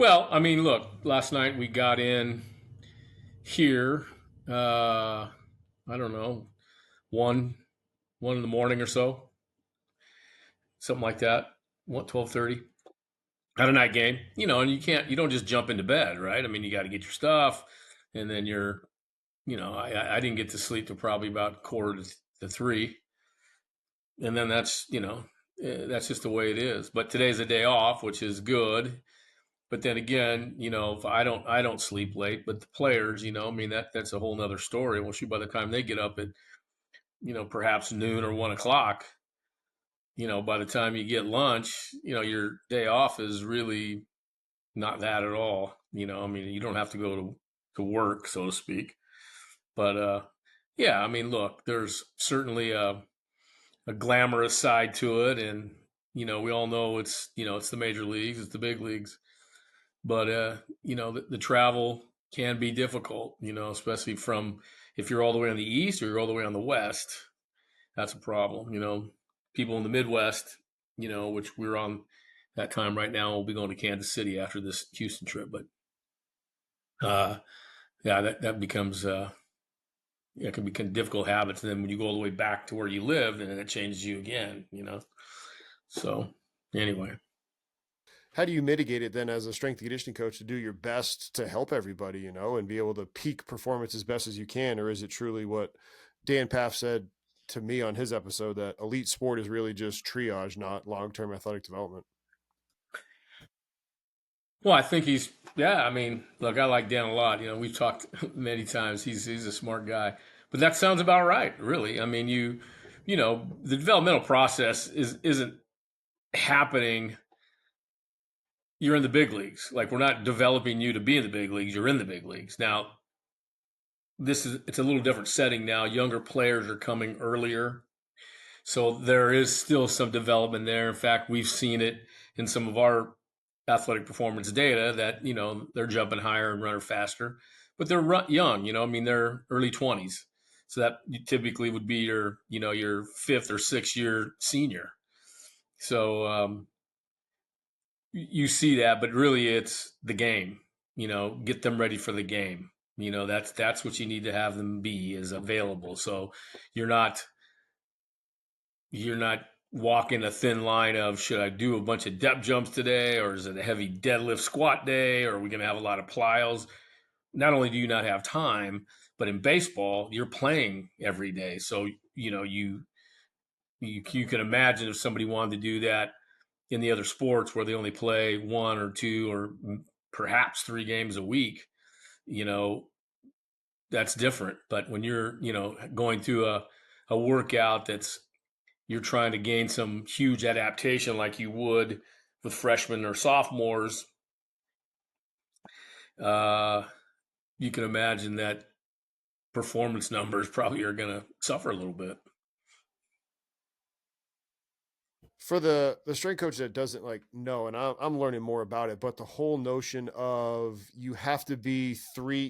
Well, I mean, look, last night we got in here. I don't know, one in the morning or so, something like that. What 12:30 at a night game, and you don't just jump into bed, right? I mean, you got to get your stuff, and then I didn't get to sleep till probably about quarter to three, and then that's just the way it is. But today's a day off, which is good. But then again, if I don't sleep late, but the players, I mean that's a whole nother story. Well, shoot, by the time they get up at perhaps noon or 1 o'clock, by the time you get lunch, your day off is really not that at all. I mean, you don't have to go to work, so to speak. But yeah, I mean, look, there's certainly a glamorous side to it, and we all know it's the major leagues, it's the big leagues. But the travel can be difficult, especially from if you're all the way on the east or you're all the way on the west. That's a problem. People in the Midwest, which we're on that time right now. We'll be going to Kansas City after this Houston trip, but yeah, that becomes it can become difficult habits. And then when you go all the way back to where you lived, and then it changes you again. So anyway. How do you mitigate it then as a strength and conditioning coach to do your best to help everybody, and be able to peak performance as best as you can? Or is it truly what Dan Paff said to me on his episode, that elite sport is really just triage, not long-term athletic development? Well, I think yeah, I mean, look, I like Dan a lot. We've talked many times. He's a smart guy. But that sounds about right, really. I mean, the developmental process isn't happening. You're in the big leagues. Like, we're not developing you to be in the big leagues. You're in the big leagues. Now, it's a little different setting now. Younger players are coming earlier. So there is still some development there. In fact, we've seen it in some of our athletic performance data that, they're jumping higher and running faster, but they're young, I mean, they're early 20s. So that typically would be your fifth or sixth year senior. So you see that, but really it's the game, get them ready for the game. That's what you need to have them be, is available. So you're not walking a thin line of, should I do a bunch of depth jumps today, or is it a heavy deadlift squat day, or are we going to have a lot of plyos? Not only do you not have time, but in baseball you're playing every day. So you can imagine if somebody wanted to do that in the other sports where they only play one or two or perhaps 3 games a week, that's different. But when you're going through a workout that's, you're trying to gain some huge adaptation like you would with freshmen or sophomores, you can imagine that performance numbers probably are going to suffer a little bit. For the strength coach that doesn't know, and I'm learning more about it, but the whole notion of you have to be 3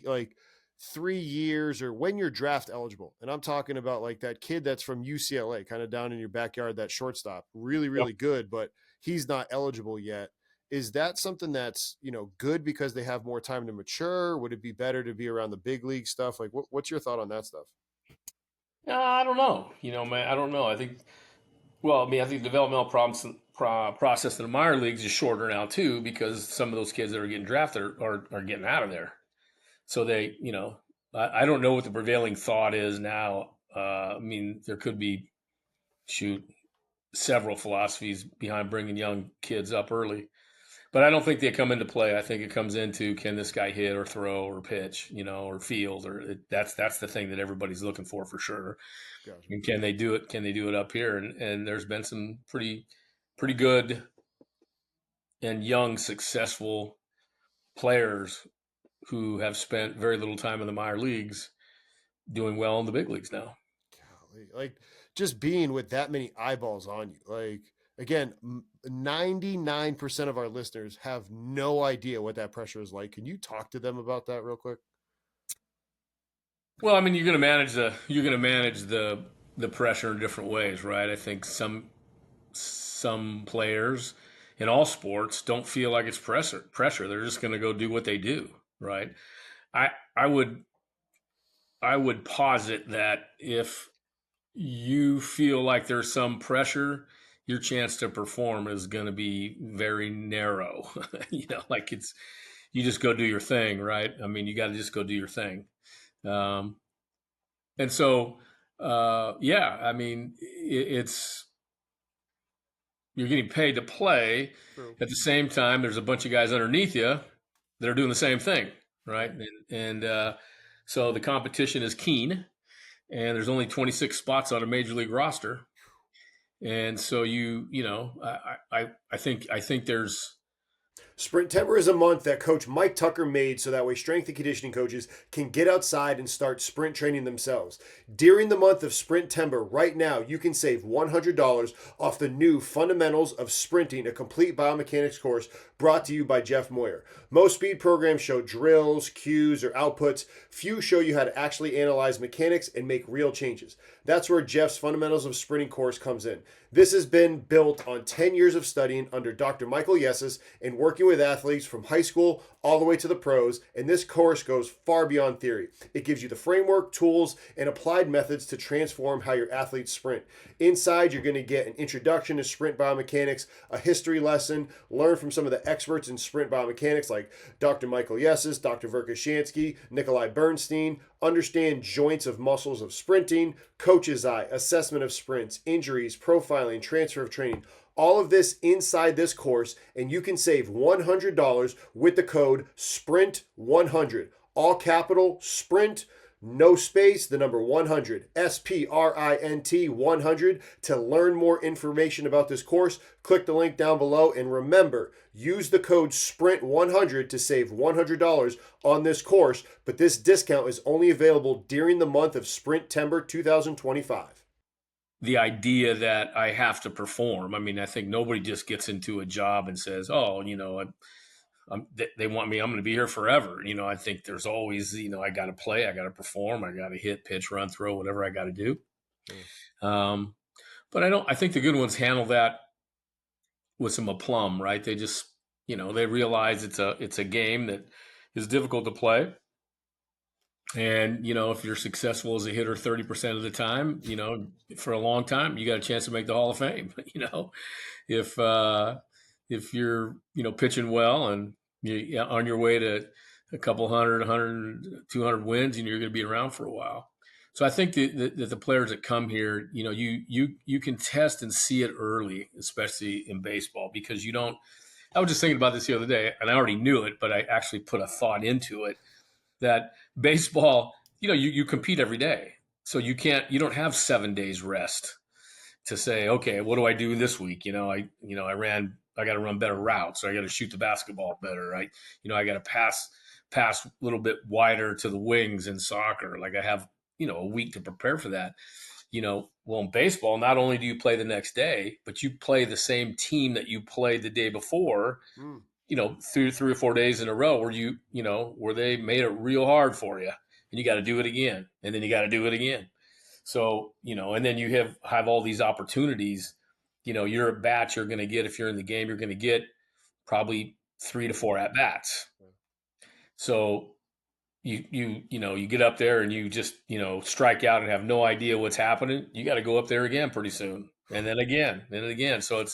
years or when you're draft eligible. And I'm talking about that kid that's from UCLA, kind of down in your backyard, that shortstop, really, really good, but he's not eligible yet. Is that something that's, good because they have more time to mature? Would it be better to be around the big league stuff? What's your thought on that stuff? I don't know. Man, I don't know. I think the developmental process in the minor leagues is shorter now too, because some of those kids that are getting drafted are getting out of there. So they, I don't know what the prevailing thought is now. I mean, there could be, several philosophies behind bringing young kids up early, but I don't think they come into play. I think it comes into, can this guy hit or throw or pitch, or field, or that's the thing that everybody's looking for sure. Gotcha. And can they do it? Can they do it up here? And there's been some pretty good and young successful players who have spent very little time in the minor leagues doing well in the big leagues now. Golly, just being with that many eyeballs on you, again, 99% of our listeners have no idea what that pressure is like. Can you talk to them about that real quick? Well, I mean, you're going to manage the pressure in different ways, right? I think some players, in all sports don't feel like it's pressure. They're just going to go do what they do, right? I I would I would posit that if you feel like there's some pressure, your chance to perform is going to be very narrow. Like you just go do your thing, right? I mean, you got to just go do your thing. Um, and so, yeah, I mean, it's you're getting paid to play. True. At the same time, there's a bunch of guys underneath you that are doing the same thing, right? And so the competition is keen, and there's only 26 spots on a major league roster, and so I think there's Sprintember is a month that Coach Mike Tucker made so that way strength and conditioning coaches can get outside and start sprint training themselves. During the month of Sprintember, right now, you can save $100 off the new Fundamentals of Sprinting, a complete biomechanics course brought to you by Jeff Moyer. Most speed programs show drills, cues, or outputs. Few show you how to actually analyze mechanics and make real changes. That's where Jeff's Fundamentals of Sprinting course comes in. This has been built on 10 years of studying under Dr. Michael Yessis and working with athletes from high school all the way to the pros, and this course goes far beyond theory. It gives you the framework, tools, and applied methods to transform how your athletes sprint. Inside, you're going to get an introduction to sprint biomechanics, a history lesson, learn from some of the experts in sprint biomechanics like Dr. Michael Yessis, Dr. Verkoshansky, Nikolai Bernstein, understand joints of muscles of sprinting, coach's eye, assessment of sprints, injuries, profiling, transfer of training. All of this inside this course, and you can save $100 with the code SPRINT100. All capital, SPRINT, no space, the number 100, SPRINT 100. To learn more information about this course, click the link down below, and remember, use the code SPRINT100 to save $100 on this course, but this discount is only available during the month of Sprintember 2025. the idea that I have to perform. I mean, I think nobody just gets into a job and says, "Oh, they want me. I'm going to be here forever." I think there's always, I got to play, I got to perform, I got to hit, pitch, run, throw, whatever I got to do. Um, but I think the good ones handle that with some aplomb, right? They just, they realize it's a game that is difficult to play. And, if you're successful as a hitter 30% of the time, for a long time, you got a chance to make the Hall of Fame. If if you're, pitching well and you're on your way to a couple 200 wins, and you're going to be around for a while. So I think that the players that come here, you can test and see it early, especially in baseball, because you don't. I was just thinking about this the other day, and I already knew it, but I actually put a thought into it that baseball, you compete every day. So you don't have 7 days rest to say, okay, what do I do this week? I got to run better routes. Or I got to shoot the basketball better. I got to pass a little bit wider to the wings in soccer. Like I have, a week to prepare for that. Well, in baseball, not only do you play the next day, but you play the same team that you played the day before, through 3 or 4 days in a row where they made it real hard for you, and you got to do it again. And then you got to do it again. So, and then you have all these opportunities, you're at bats, you're going to get, if you're in the game, you're going to get probably 3 to 4 at bats. So you get up there and you just, strike out and have no idea what's happening. You got to go up there again pretty soon. And then again, and then again. So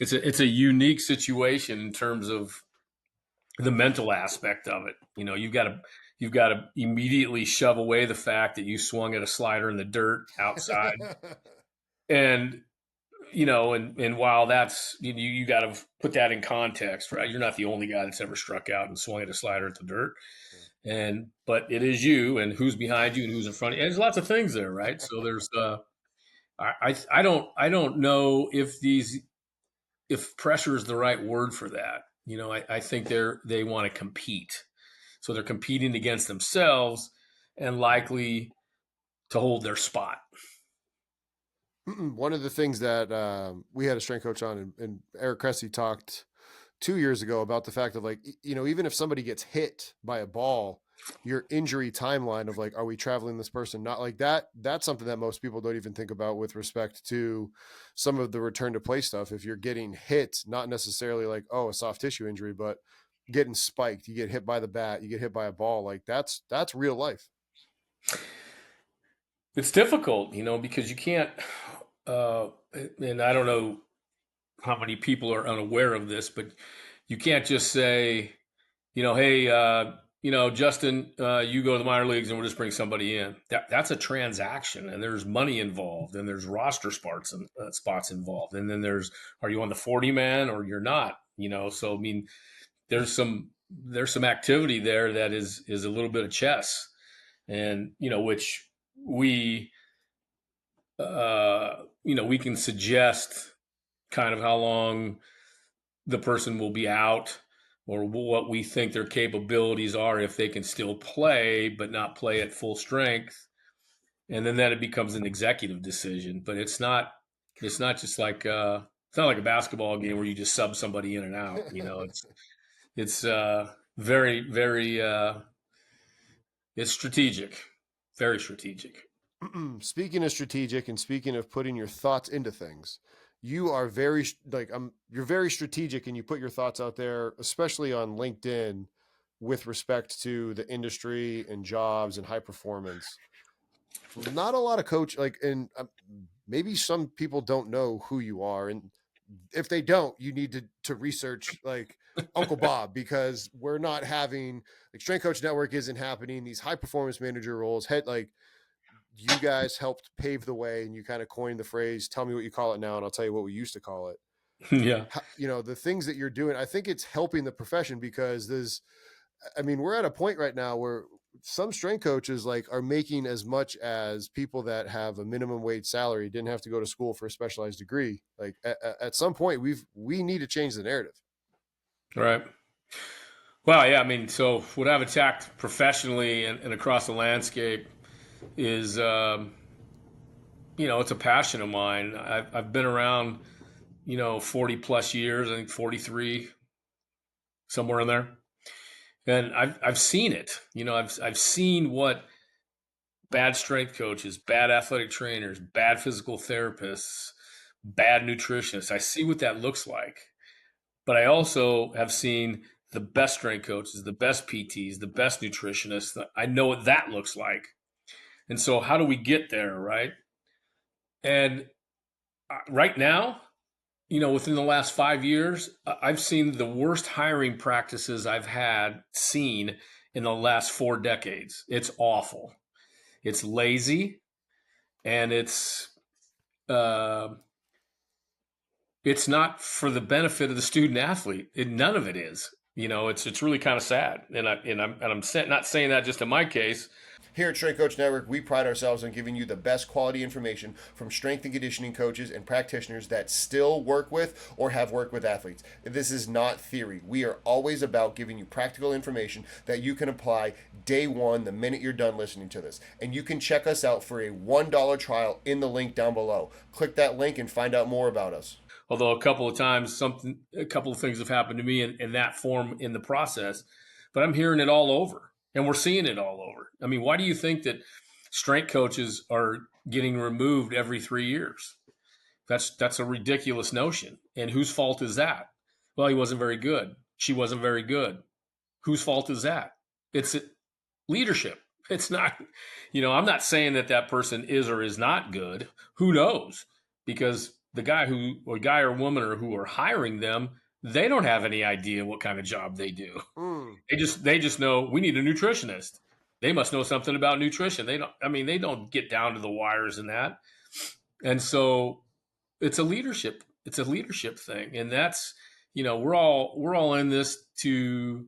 it's a unique situation in terms of the mental aspect of it. You've got to immediately shove away the fact that you swung at a slider in the dirt outside. And, and while that's, you got to put that in context, right? You're not the only guy that's ever struck out and swung at a slider at the dirt. But it is you, and who's behind you and who's in front of you. And there's lots of things there, right? So there's, I don't know if pressure is the right word for that. I think they want to compete. So they're competing against themselves and likely to hold their spot. One of the things that we had a strength coach on, and Eric Cressy talked 2 years ago about the fact of, like, even if somebody gets hit by a ball, your injury timeline of like, are we traveling this person? Not like that. That's something that most people don't even think about with respect to some of the return to play stuff. If you're getting hit, not necessarily like, oh, a soft tissue injury, but getting spiked, you get hit by the bat, you get hit by a ball, like that's real life. It's difficult, because you can't, and I don't know how many people are unaware of this, but you can't just say, hey, Justin, you go to the minor leagues and we'll just bring somebody in. That's a transaction, and there's money involved, and there's roster spots involved, and then are you on the 40 man or you're not? So I mean, there's some activity there that is a little bit of chess, and which we we can suggest kind of how long the person will be out, or what we think their capabilities are if they can still play but not play at full strength, and then that it becomes an executive decision. But it's not just like it's not like a basketball game where you just sub somebody in and out. It's very, very it's strategic, very strategic. Speaking of strategic and speaking of putting your thoughts into things, you are very you're very strategic, and you put your thoughts out there, especially on LinkedIn, with respect to the industry and jobs and high performance. Not a lot of and maybe some people don't know who you are, and if they don't, you need to research like Uncle Bob, because we're not having like Strength Coach Network isn't happening. These high performance manager roles, you guys helped pave the way, and you kind of coined the phrase, tell me what you call it now and I'll tell you what we used to call it. Yeah. The things that you're doing, I think it's helping the profession, because we're at a point right now where some strength coaches are making as much as people that have a minimum wage salary, didn't have to go to school for a specialized degree. Like at some point we need to change the narrative. Right. Well, yeah, so what I've attacked professionally and across the landscape is, it's a passion of mine. I've been around, 40 plus years, I think 43, somewhere in there. And I've seen it. I've seen what bad strength coaches, bad athletic trainers, bad physical therapists, bad nutritionists. I see what that looks like. But I also have seen the best strength coaches, the best PTs, the best nutritionists. I know what that looks like. And so how do we get there, right? And right now, within the last 5 years, I've seen the worst hiring practices I've seen in the last 4 decades. It's awful. It's lazy, and it's not for the benefit of the student athlete. None of it is. It's really kind of sad, and I'm not saying that just in my case. Here at Strength Coach Network, we pride ourselves on giving you the best quality information from strength and conditioning coaches and practitioners that still work with or have worked with athletes. This is not theory. We are always about giving you practical information that you can apply day one, the minute you're done listening to this. And you can check us out for a $1 trial in the link down below. Click that link and find out more about us. Although a couple of times, a couple of things have happened to me in that form in the process, but I'm hearing it all over, and we're seeing it all over. Why do you think that strength coaches are getting removed every 3 years? That's a ridiculous notion. And whose fault is that? Well, he wasn't very good. She wasn't very good. Whose fault is that? It's leadership. It's not, I'm not saying that person is or is not good. Who knows? Because the guy or woman who are hiring them, they don't have any idea what kind of job they do. They just know we need a nutritionist. They must know something about nutrition. They don't get down to the wires in that. And so it's a leadership thing. And that's, we're all in this to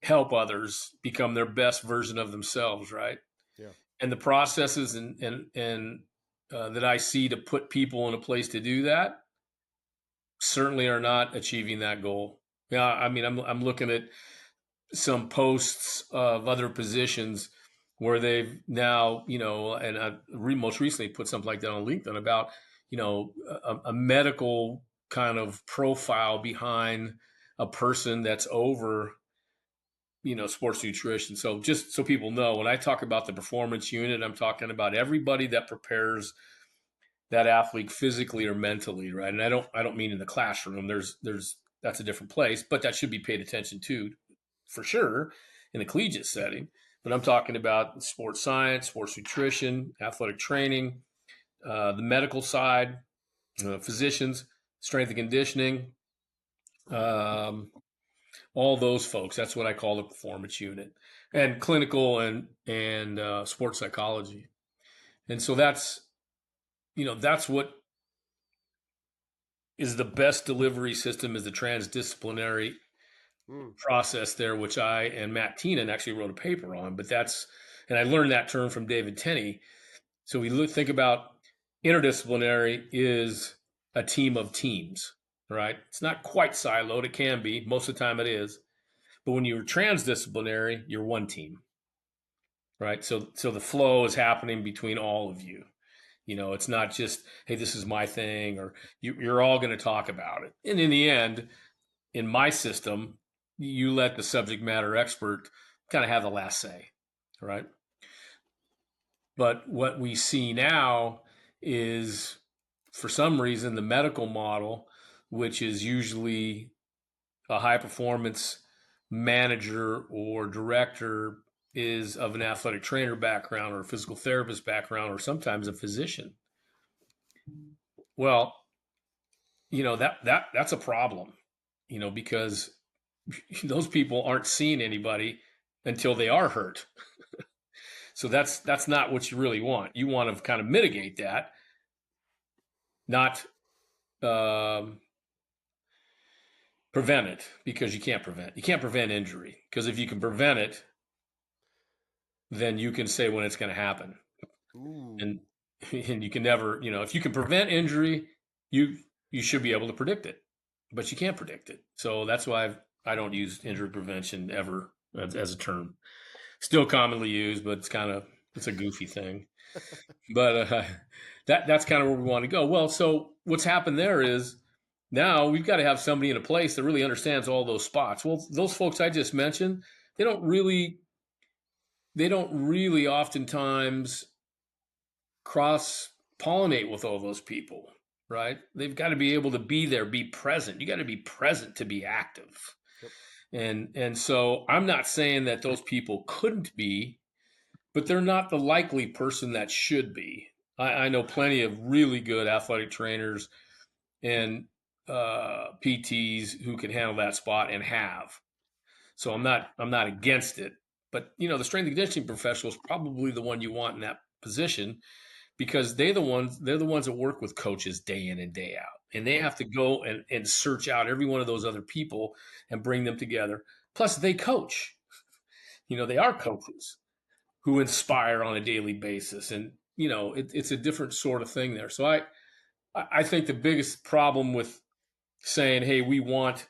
help others become their best version of themselves. Right. Yeah. And the processes and that I see to put people in a place to do that certainly are not achieving that goal. Yeah, I'm looking at some posts of other positions where they've now, and I most recently put something like that on LinkedIn about, a medical kind of profile behind a person that's over, sports nutrition. So just so people know, when I talk about the performance unit, I'm talking about everybody that prepares that athlete physically or mentally, right? And I don't mean in the classroom. There's that's a different place, but that should be paid attention to for sure in the collegiate setting. But I'm talking about sports science, sports nutrition, athletic training, the medical side, physicians, strength and conditioning, um, all those folks. That's what I call the performance unit, and clinical and sports psychology. And so that's what is the best delivery system, is the transdisciplinary process there, which I and Matt Teenan actually wrote a paper on. And I learned that term from David Tenney. So think about interdisciplinary is a team of teams, right? It's not quite siloed. It can be. Most of the time it is. But when you're transdisciplinary, you're one team, right? So the flow is happening between all of you. It's not just, hey, this is my thing, or you're all going to talk about it. And in the end, in my system, you let the subject matter expert kind of have the last say, right? But what we see now is, for some reason, the medical model, which is usually a high performance manager or director, is of an athletic trainer background or a physical therapist background or sometimes a physician. Well, that's a problem, because those people aren't seeing anybody until they are hurt. So that's not what you really want. You want to kind of mitigate that, not prevent it, because you can't prevent injury, because if you can prevent it, then you can say when it's going to happen. Ooh. and and you can never, if you can prevent injury, you should be able to predict it, but you can't predict it. So that's why I don't use injury prevention ever as a term. Still commonly used, but it's a goofy thing. But that's kind of where we want to go. Well, so what's happened there is now we've got to have somebody in a place that really understands all those spots. Well, those folks I just mentioned, they don't really oftentimes cross pollinate with all those people, right? They've got to be able to be there, be present. You got to be present to be active. Yep. And so I'm not saying that those people couldn't be, but they're not the likely person that should be. I know plenty of really good athletic trainers and PTs who can handle that spot and have. So I'm not against it, but the strength and conditioning professional is probably the one you want in that position, because they're the ones that work with coaches day in and day out, and they have to go and search out every one of those other people and bring them together. Plus they coach. They are coaches who inspire on a daily basis, and it's a different sort of thing there. So I think the biggest problem with saying, hey, we want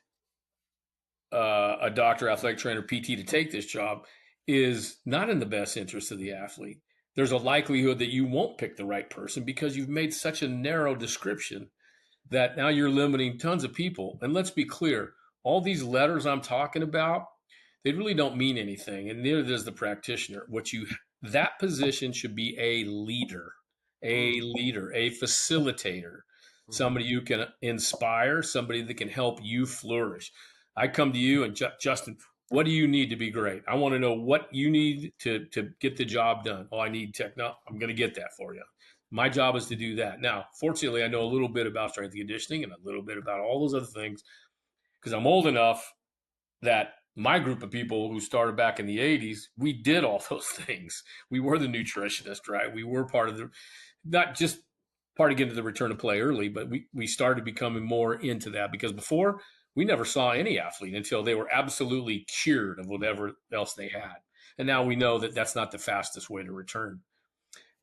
a doctor, athletic trainer, PT to take this job, is not in the best interest of the athlete. There's a likelihood that you won't pick the right person because you've made such a narrow description that now you're limiting tons of people. And let's be clear, all these letters I'm talking about, they really don't mean anything, and neither does the practitioner. That position should be a leader, a facilitator, somebody you can inspire, somebody that can help you flourish. I come to you and Justin, what do you need to be great? I want to know what you need to get the job done. Oh, I need techno. I'm going to get that for you. My job is to do that. Now, fortunately, I know a little bit about strength and conditioning and a little bit about all those other things, because I'm old enough that my group of people who started back in the 80s, we did all those things. We were the nutritionist, right? We were part of not just part of getting to the return to play early, but we started becoming more into that, because before we never saw any athlete until they were absolutely cured of whatever else they had. And now we know that that's not the fastest way to return.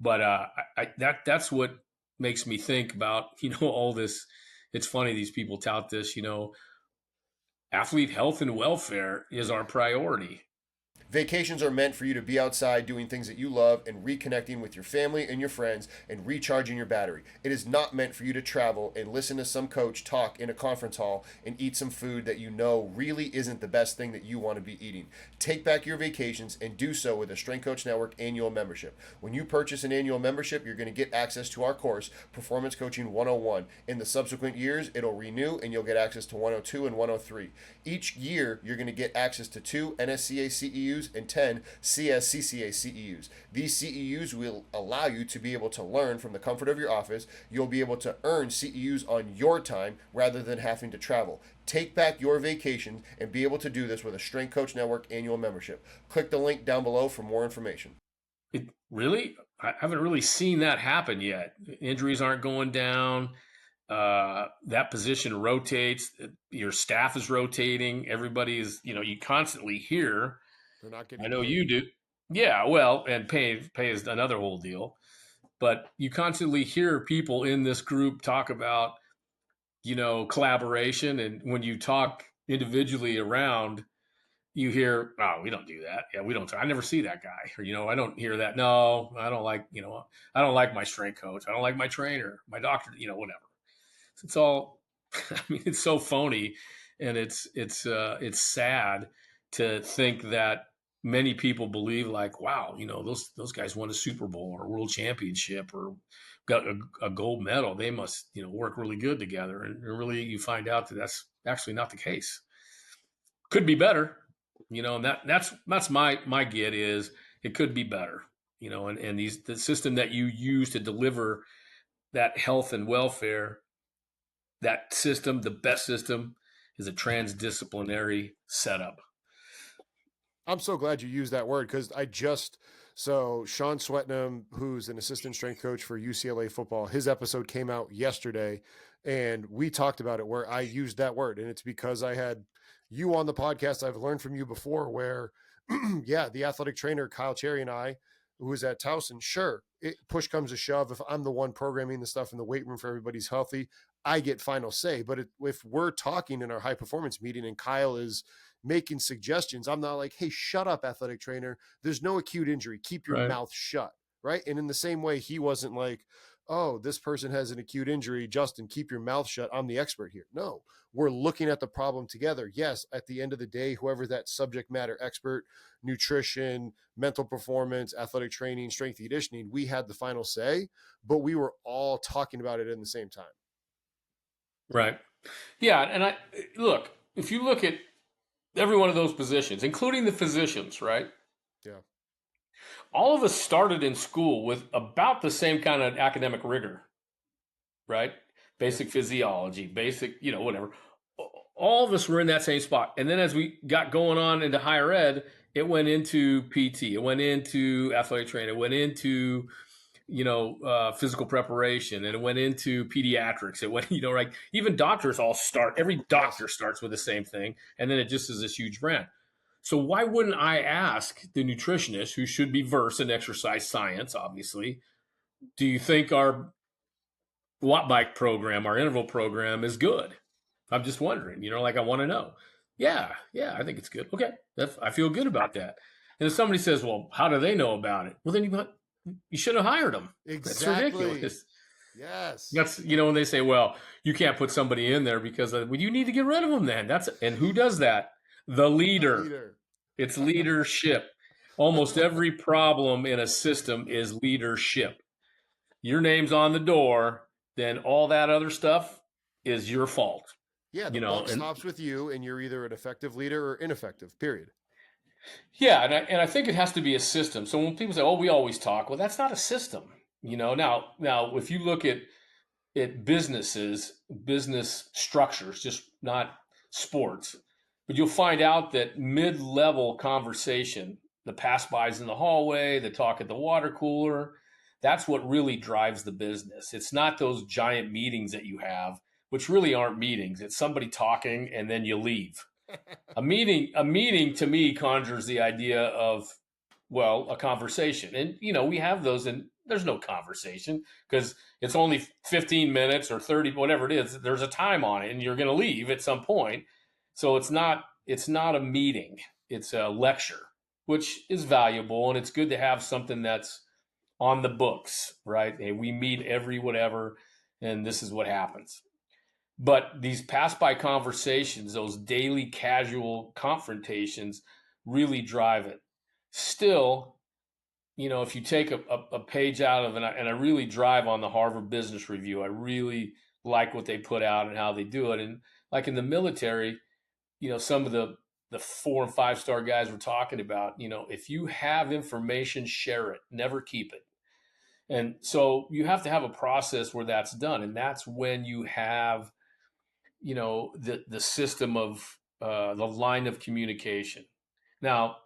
But that's what makes me think about, all this. It's funny, these people tout this, athlete health and welfare is our priority. Vacations are meant for you to be outside doing things that you love and reconnecting with your family and your friends and recharging your battery. It is not meant for you to travel and listen to some coach talk in a conference hall and eat some food that you know really isn't the best thing that you want to be eating. Take back your vacations and do so with a Strength Coach Network annual membership. When you purchase an annual membership, you're going to get access to our course, Performance Coaching 101. In the subsequent years, it'll renew and you'll get access to 102 and 103. Each year, you're going to get access to 2 NSCA CEUs and 10 CSCCa CEUs. These CEUs will allow you to be able to learn from the comfort of your office. You'll be able to earn CEUs on your time rather than having to travel. Take back your vacation and be able to do this with a Strength Coach Network annual membership. Click the link down below for more information. Really? I haven't really seen that happen yet. Injuries aren't going down. That position rotates. Your staff is rotating. Everybody is, you constantly hear. They're not getting I know paid. you do. Yeah, well, and pay is another whole deal. But you constantly hear people in this group talk about, collaboration. And when you talk individually around, you hear, oh, we don't do that. Yeah, we don't. I never see that guy. Or, I don't hear that. No, I don't like, I don't like my strength coach. I don't like my trainer, my doctor, whatever. It's all, I mean, it's so phony, and it's sad to think that many people believe like, wow, those guys won a Super Bowl or a world championship or got a gold medal. They must, work really good together. And really, you find out that that's actually not the case. Could be better, and that's my get is it could be better, and the system that you use to deliver that health and welfare, that system, the best system, is a transdisciplinary setup. I'm so glad you used that word because so Sean Swetnam, who's an assistant strength coach for UCLA football, his episode came out yesterday and we talked about it where I used that word. And it's because I had you on the podcast. I've learned from you before where, yeah, the athletic trainer, Kyle Cherry, and I, who was at Towson, sure, push comes to shove. If I'm the one programming the stuff in the weight room for everybody's healthy, I get final say. But if we're talking in our high performance meeting and Kyle is making suggestions, I'm not like, hey, shut up, athletic trainer. There's no acute injury. Keep your mouth shut. Right. And in the same way, he wasn't like, oh, this person has an acute injury. Justin, keep your mouth shut. I'm the expert here. No, we're looking at the problem together. Yes, at the end of the day, whoever that subject matter expert, nutrition, mental performance, athletic training, strength and conditioning, we had the final say, but we were all talking about it in the same time. Right. Yeah. And look, if you look at every one of those positions, including the physicians, right? Yeah. All of us started in school with about the same kind of academic rigor, right? Basic physiology, basic, whatever. All of us were in that same spot. And then as we got going on into higher ed, it went into PT, it went into athletic training, it went into, physical preparation, and it went into pediatrics. It went, like even doctors every doctor starts with the same thing. And then it just is this huge brand. So why wouldn't I ask the nutritionist, who should be versed in exercise science, obviously, do you think our watt bike program, our interval program is good? I'm just wondering, I want to know. Yeah, I think it's good. Okay, I feel good about that. And if somebody says, well, how do they know about it? Well, then you should have hired them. Exactly. That's ridiculous. Yes. That's, when they say, well, you can't put somebody in there because you need to get rid of them then. And who does that? The leader. It's leadership. Almost every problem in a system is leadership. Your name's on the door, then all that other stuff is your fault. Yeah, the buck stops with you, and you're either an effective leader or ineffective, period. Yeah, and I think it has to be a system. So when people say, oh, we always talk, well, that's not a system. Now if you look at businesses, business structures, just not sports, but you'll find out that mid-level conversation, the pass-bys in the hallway, the talk at the water cooler, that's what really drives the business. It's not those giant meetings that you have, which really aren't meetings. It's somebody talking and then you leave. A meeting to me conjures the idea of, well, a conversation. And, we have those, and there's no conversation because it's only 15 minutes or 30, whatever it is. There's a time on it and you're going to leave at some point. So it's not a meeting. It's a lecture. which is valuable. And it's good to have something that's on the books, right? Hey, we meet every whatever, and this is what happens. But these pass by conversations, those daily casual confrontations, really drive it. Still, if you take a page out of, and I really drive on the Harvard Business Review, I really like what they put out and how they do it. And like in the military, some of the 4 and 5 star guys we're talking about, if you have information, share it, never keep it. And so you have to have a process where that's done. And that's when you have, the system of the line of communication. Now,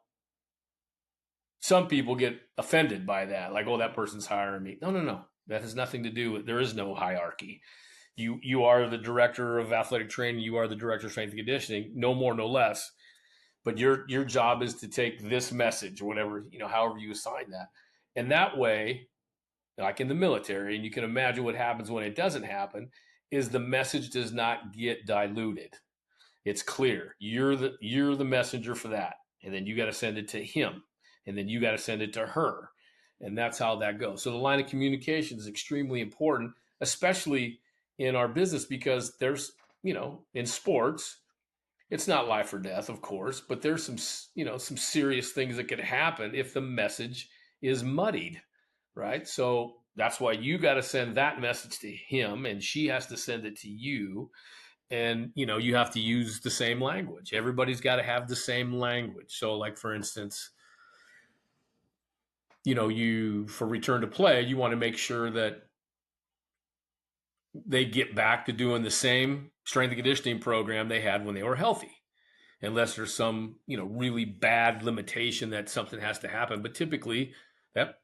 some people get offended by that, like, oh, that person's hiring me. No, no, no. That has nothing to do with, there is no hierarchy. You are the director of athletic training, you are the director of strength and conditioning, no more, no less. But your job is to take this message, or whatever, however you assign that. And that way, like in the military, and you can imagine what happens when it doesn't happen, is the message does not get diluted. It's clear. You're the messenger for that. And then you got to send it to him. And then you got to send it to her. And that's how that goes. So the line of communication is extremely important, especially in our business, because there's, in sports, it's not life or death, of course, but there's some serious things that could happen if the message is muddied, right? So that's why you got to send that message to him, and she has to send it to you. And you have to use the same language. Everybody's got to have the same language. So, like, for instance, you, for return to play, you want to make sure that they get back to doing the same strength and conditioning program they had when they were healthy, unless there's some really bad limitation that something has to happen. But typically that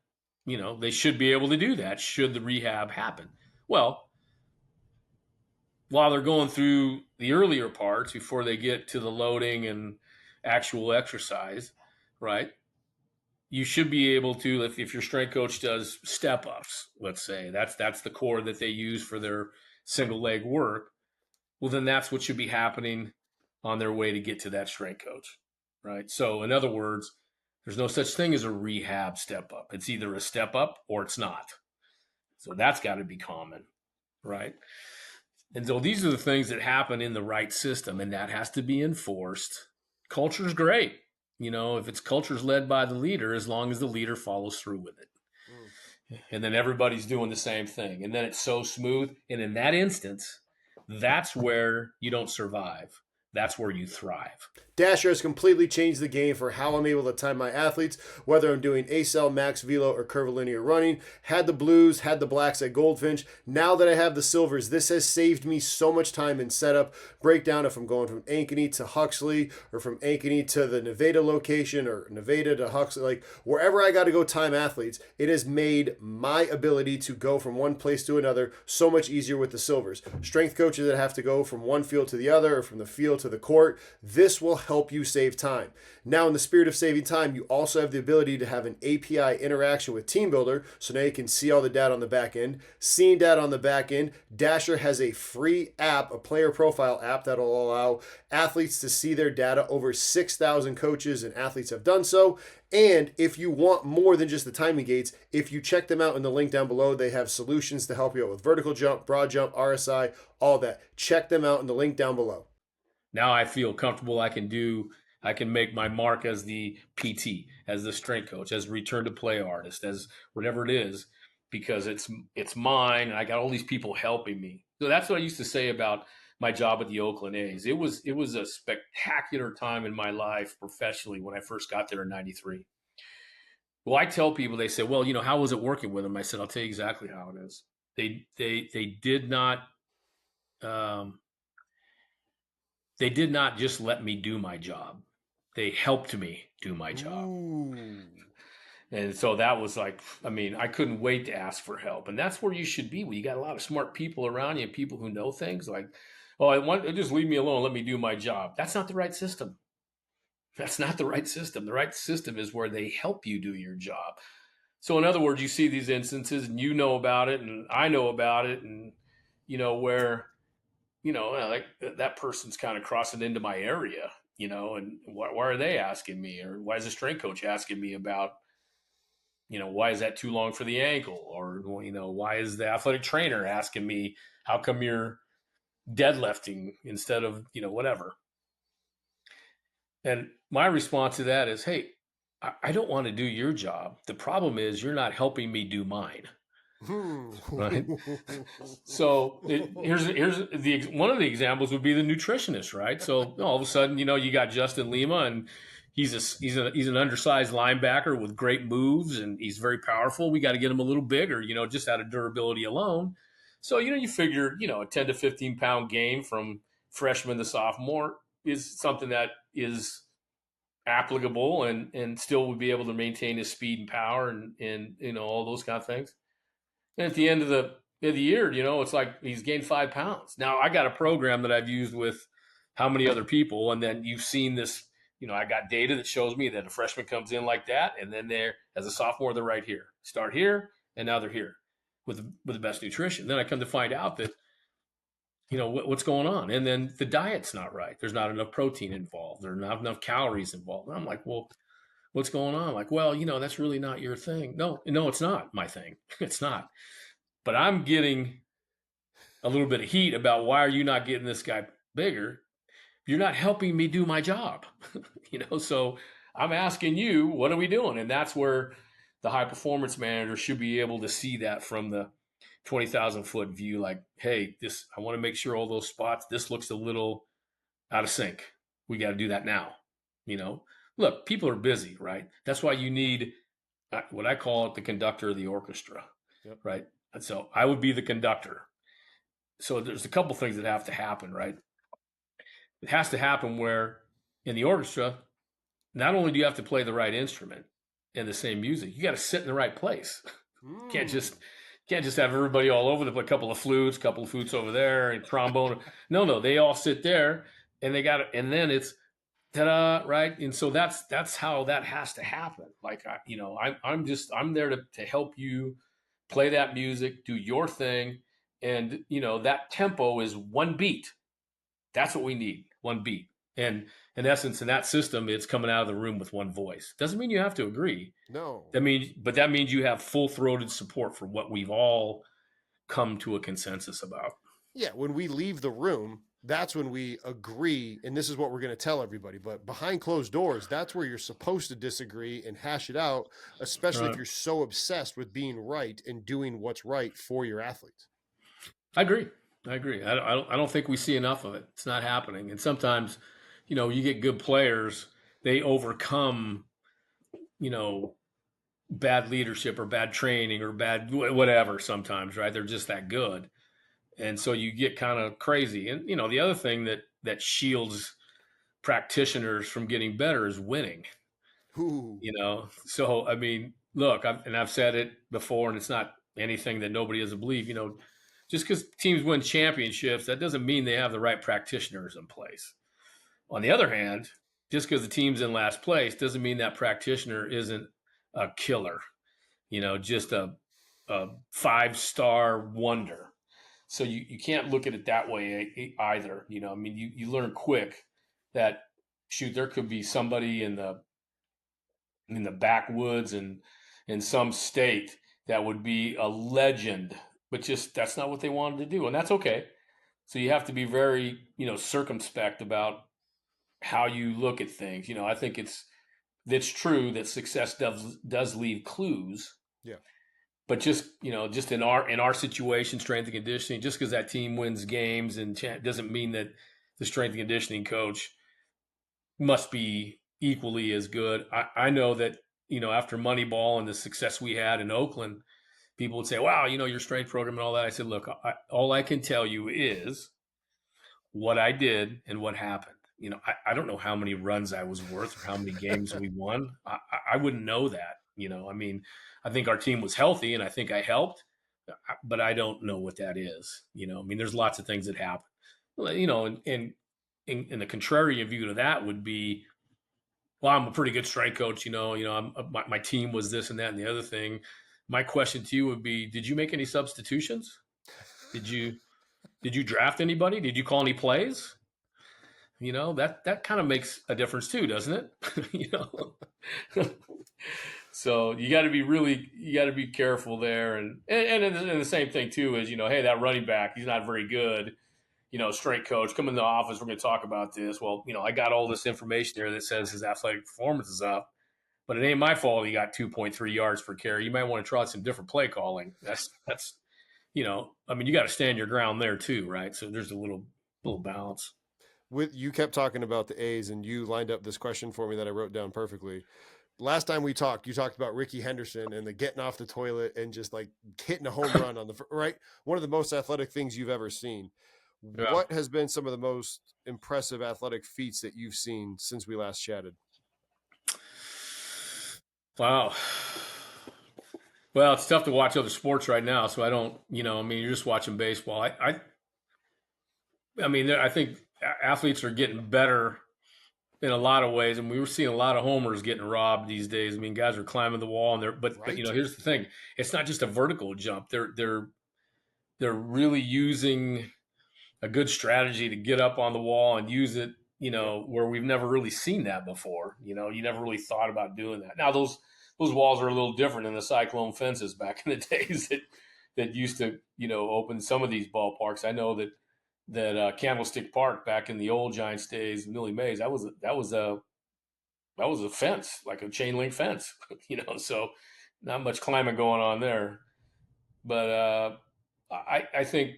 they should be able to do that should the rehab happen. Well, while they're going through the earlier parts before they get to the loading and actual exercise, right? You should be able to, if your strength coach does step ups, let's say that's the core that they use for their single leg work. Well, then that's what should be happening on their way to get to that strength coach, right? So in other words, there's no such thing as a rehab step up. It's either a step up or it's not. So that's got to be common, right? And so these are the things that happen in the right system, and that has to be enforced. Culture's great. If it's culture's led by the leader, as long as the leader follows through with it. And then everybody's doing the same thing. And then it's so smooth. And in that instance, that's where you don't survive. That's where you thrive. Dasher has completely changed the game for how I'm able to time my athletes, whether I'm doing ACL, max velo, or curvilinear running. Had the blues, had the blacks at Goldfinch. Now that I have the silvers, this has saved me so much time in setup, breakdown, if I'm going from Ankeny to Huxley, or from Ankeny to the Nevada location, or Nevada to Huxley, like wherever I got to go time athletes, it has made my ability to go from one place to another so much easier with the silvers. Strength coaches that have to go from one field to the other, or from the field to the court, this will help you save time. Now, in the spirit of saving time, you also have the ability to have an API interaction with TeamBuildr, so now you can see all the data on the back end. Seeing data on the back end, Dasher has a free app, a player profile app, that will allow athletes to see their data. Over 6,000 coaches and athletes have done so. And if you want more than just the timing gates, if you check them out in the link down below, they have solutions to help you out with vertical jump, broad jump, RSI, all that. Check them out in the link down below. Now I feel comfortable. I can make my mark as the PT, as the strength coach, as return to play artist, as whatever it is, because it's mine, and I got all these people helping me. So that's what I used to say about my job at the Oakland A's. It was a spectacular time in my life professionally when I first got there in '93. Well, I tell people, they say, well, how was it working with them? I said, I'll tell you exactly how it is. They did not um, they did not just let me do my job. They helped me do my job. Ooh. And so that was like, I couldn't wait to ask for help. And that's where you should be, when you got a lot of smart people around you and people who know things, like, oh, just leave me alone, let me do my job. That's not the right system. That's not the right system. The right system is where they help you do your job. So in other words, you see these instances and you know about it and I know about it, and where like that person's kind of crossing into my area, And why are they asking me, or why is the strength coach asking me about, why is that too long for the ankle, or why is the athletic trainer asking me how come you're deadlifting instead of whatever. And my response to that is, hey, I don't want to do your job. The problem is you're not helping me do mine. Right. So here's the one of the examples would be the nutritionist, right? So all of a sudden, you got Justin Lima, and he's an undersized linebacker with great moves, and he's very powerful. We got to get him a little bigger, just out of durability alone. So you figure a 10 to 15 pound gain from freshman to sophomore is something that is applicable, and still would be able to maintain his speed and power, and all those kind of things. And at the end of the year, it's like he's gained 5 pounds. Now I got a program that I've used with how many other people, and then you've seen this. I got data that shows me that a freshman comes in like that, and then they're as a sophomore, they're right here, start here, and now they're here with the best nutrition. Then I come to find out that what's going on, and then the diet's not right. There's not enough protein involved. There's not enough calories involved. And I'm like, well, what's going on? Like, well, that's really not your thing. No, it's not my thing. It's not. But I'm getting a little bit of heat about why are you not getting this guy bigger? You're not helping me do my job. So I'm asking you, what are we doing? And that's where the high performance manager should be able to see that from the 20,000-foot view. Like, hey, I want to make sure all those spots, this looks a little out of sync. We got to do that now. Look, people are busy, right? That's why you need what I call it the conductor of the orchestra, Yep. right? And so I would be the conductor. So there's a couple things that have to happen, right? It has to happen where in the orchestra, not only do you have to play the right instrument and the same music, you got to sit in the right place. Can't just have everybody all over the place. A couple of flutes over there, and trombone. No, they all sit there, and they got it, and then it's ta-da, right? And so that's how that has to happen. Like I'm there to help you play that music, do your thing, and that tempo is one beat. That's what we need, one beat. And in essence, in that system, it's coming out of the room with one voice. Doesn't mean you have to agree. No. That means you have full-throated support for what we've all come to a consensus about. Yeah, when we leave the room, that's when we agree, and this is what we're going to tell everybody. But behind closed doors, that's where you're supposed to disagree and hash it out, especially if you're so obsessed with being right and doing what's right for your athletes. I agree. I don't think we see enough of it. It's not happening. And sometimes, you get good players, they overcome, bad leadership or bad training or bad whatever sometimes, right? They're just that good. And so you get kind of crazy. And, the other thing that shields practitioners from getting better is winning. Ooh. So, I mean, look, I've said it before, and it's not anything that nobody doesn't believe, just because teams win championships, that doesn't mean they have the right practitioners in place. On the other hand, just because the team's in last place doesn't mean that practitioner isn't a killer, just a 5-star wonder. So you can't look at it that way either. I mean, you learn quick that, shoot, there could be somebody in the backwoods and in some state that would be a legend, but just that's not what they wanted to do, and that's okay. So you have to be very circumspect about how you look at things. I think it's true that success does leave clues. Yeah. But just just in our situation, strength and conditioning, just because that team wins games and doesn't mean that the strength and conditioning coach must be equally as good. I know that after Moneyball and the success we had in Oakland, people would say, "Wow, your strength program and all that." I said, "Look, all I can tell you is what I did and what happened. I don't know how many runs I was worth or how many games we won. I wouldn't know that. I mean, I think our team was healthy and I think I helped, but I don't know what that is. I mean, there's lots of things that happen. And the contrarian view to that would be, well, I'm a pretty good strength coach. My team was this and that and the other thing. My question to you would be, did you make any substitutions? Did you draft anybody? Did you call any plays? that kind of makes a difference too, doesn't it? you know, so you got to be careful there, and the same thing too is hey, that running back, he's not very good. Strength coach, come in the office, we're going to talk about this. Well, I got all this information here that says his athletic performance is up, but it ain't my fault he got 2.3 yards per carry. You might want to try some different play calling. That's I mean, you got to stand your ground there too, right? So there's a little balance. You kept talking about the A's, and you lined up this question for me that I wrote down perfectly. Last time we talked, you talked about Ricky Henderson and the getting off the toilet and just like hitting a home run on the right. One of the most athletic things you've ever seen. Yeah. What has been some of the most impressive athletic feats that you've seen since we last chatted? Wow. Well, it's tough to watch other sports right now, so I don't. I mean, you're just watching baseball. I mean, I think athletes are getting better in a lot of ways, and we were seeing a lot of homers getting robbed these days. I mean, guys are climbing the wall, and but Right. here's the thing: it's not just a vertical jump. They're really using a good strategy to get up on the wall and use it. Where we've never really seen that before. You never really thought about doing that. Now those walls are a little different than the cyclone fences back in the days that used to open some of these ballparks. I know that Candlestick Park back in the old Giants days, Millie Mays, that was a fence, like a chain link fence, so not much climbing going on there. But I think,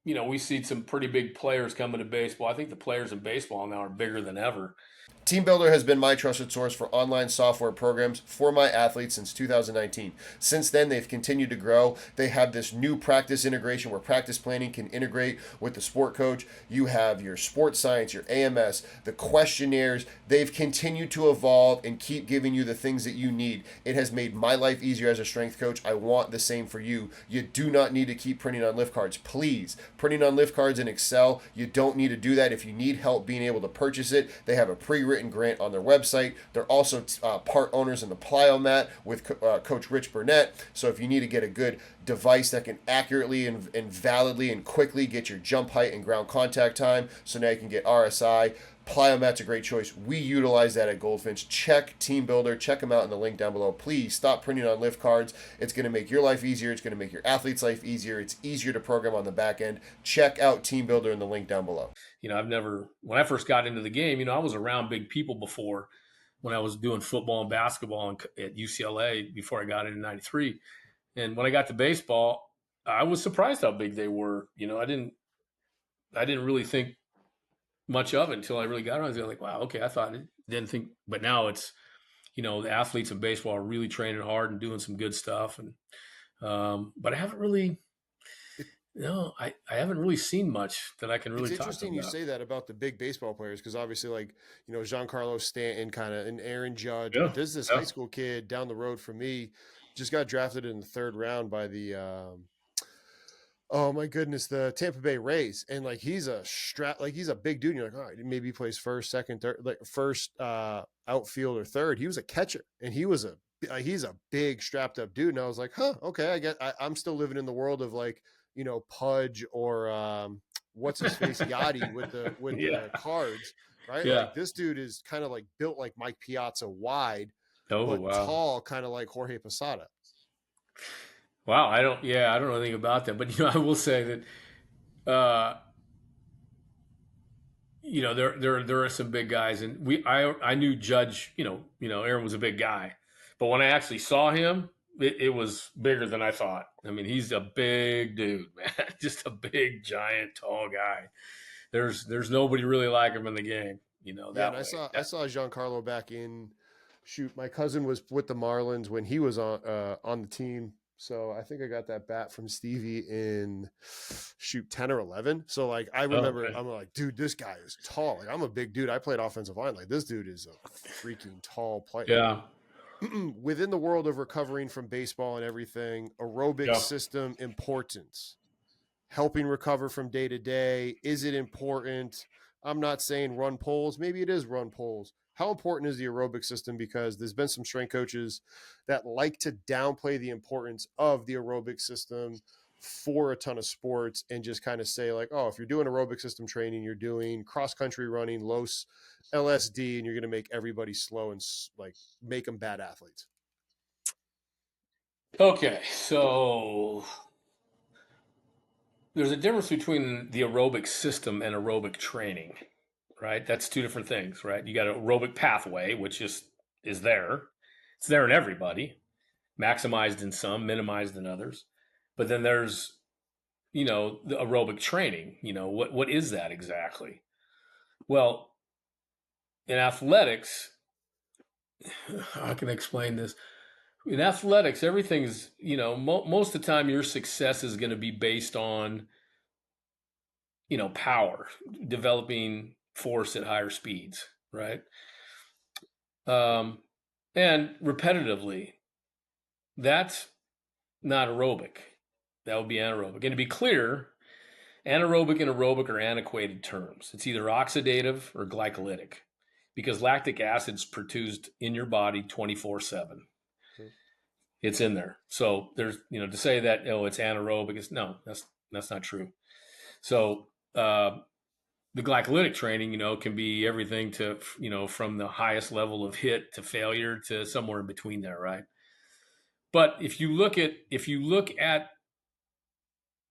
we see some pretty big players coming to baseball. I think the players in baseball now are bigger than ever. TeamBuildr has been my trusted source for online software programs for my athletes since 2019. Since then, they've continued to grow. They have this new practice integration where practice planning can integrate with the sport coach. You have your sports science, your AMS, the questionnaires. They've continued to evolve and keep giving you the things that you need. It has made my life easier as a strength coach. I want the same for you. You do not need to keep printing on lift cards. Please, printing on lift cards in Excel, you don't need to do that. If you need help being able to purchase it, they have a pre-written grant on their website. They're also part owners in the Plyomat with Coach Rich Burnett. So if you need to get a good device that can accurately and validly and quickly get your jump height and ground contact time, so now you can get RSI. Plyomat's a great choice. We utilize that at Goldfinch. Check TeamBuildr. Check them out in the link down below. Please stop printing on lift cards. It's going to make your life easier. It's going to make your athlete's life easier. It's easier to program on the back end. Check out TeamBuildr in the link down below. When I first got into the game, I was around big people before when I was doing football and basketball at UCLA before I got into '93. And when I got to baseball, I was surprised how big they were. I didn't really think much of it until I really got on. I was like, wow, okay, didn't think, but now it's, the athletes in baseball are really training hard and doing some good stuff. And, but I haven't really, I haven't really seen much that I can really It's talk interesting about. you say that about the big baseball players because obviously, like, Giancarlo Stanton kind of and Aaron Judge, Yeah. but there's this high school kid down the road from me, just got drafted in the third round by the oh my goodness, the Tampa Bay Rays, and like he's a big dude. And you're like, all right, maybe he plays first, second, third, like first outfield or third. He was a catcher, and he's a big strapped up dude. And I was like, huh, okay, I'm still living in the world of like Pudge or what's his face Yachty with Yeah. the Cards, right? Yeah. Like this dude is kind of like built like Mike Piazza, wide Oh, but wow. tall, kind of like Jorge Posada. Wow. I don't know anything about that, but, I will say that, there are some big guys, and I knew Judge. Aaron was a big guy, but when I actually saw him, it was bigger than I thought. I mean, he's a big dude, man, just a big, giant, tall guy. There's nobody really like him in the game, Yeah, and that I way. saw I saw Giancarlo back in shoot. My cousin was with the Marlins when he was on the team. So I think I got that bat from Stevie in shoot 10 or 11. So like I Oh, remember okay. I'm like, dude, this guy is tall. Like I'm a big dude. I played offensive line. Like this dude is a freaking tall player. Yeah. Within the world of recovering from baseball and everything, aerobic Yeah. system importance, helping recover from day to day. Is it important? I'm not saying run polls. Maybe it is run polls. How important is the aerobic system? Because there's been some strength coaches that like to downplay the importance of the aerobic system for a ton of sports and just kind of say like, oh, if you're doing aerobic system training, you're doing cross country running, low LSD, and you're going to make everybody slow and like make them bad athletes? Okay, so there's a difference between the aerobic system and aerobic training, right? That's two different things, right? You got an aerobic pathway, which is there. It's there in everybody, maximized in some, minimized in others. But then there's, the aerobic training. What is that exactly? Well, in athletics, how can I explain this? In athletics, everything's, most of the time your success is going to be based on, power, developing force at higher speeds, right? Um, and repetitively, that's not aerobic. That would be anaerobic. And to be clear, anaerobic and aerobic are antiquated terms. It's either oxidative or glycolytic because lactic acid's produced in your body 24/7. It's in there. So there's, to say that, it's anaerobic is no, that's not true. So, the glycolytic training, can be everything to, from the highest level of hit to failure to somewhere in between there, right? But if you look at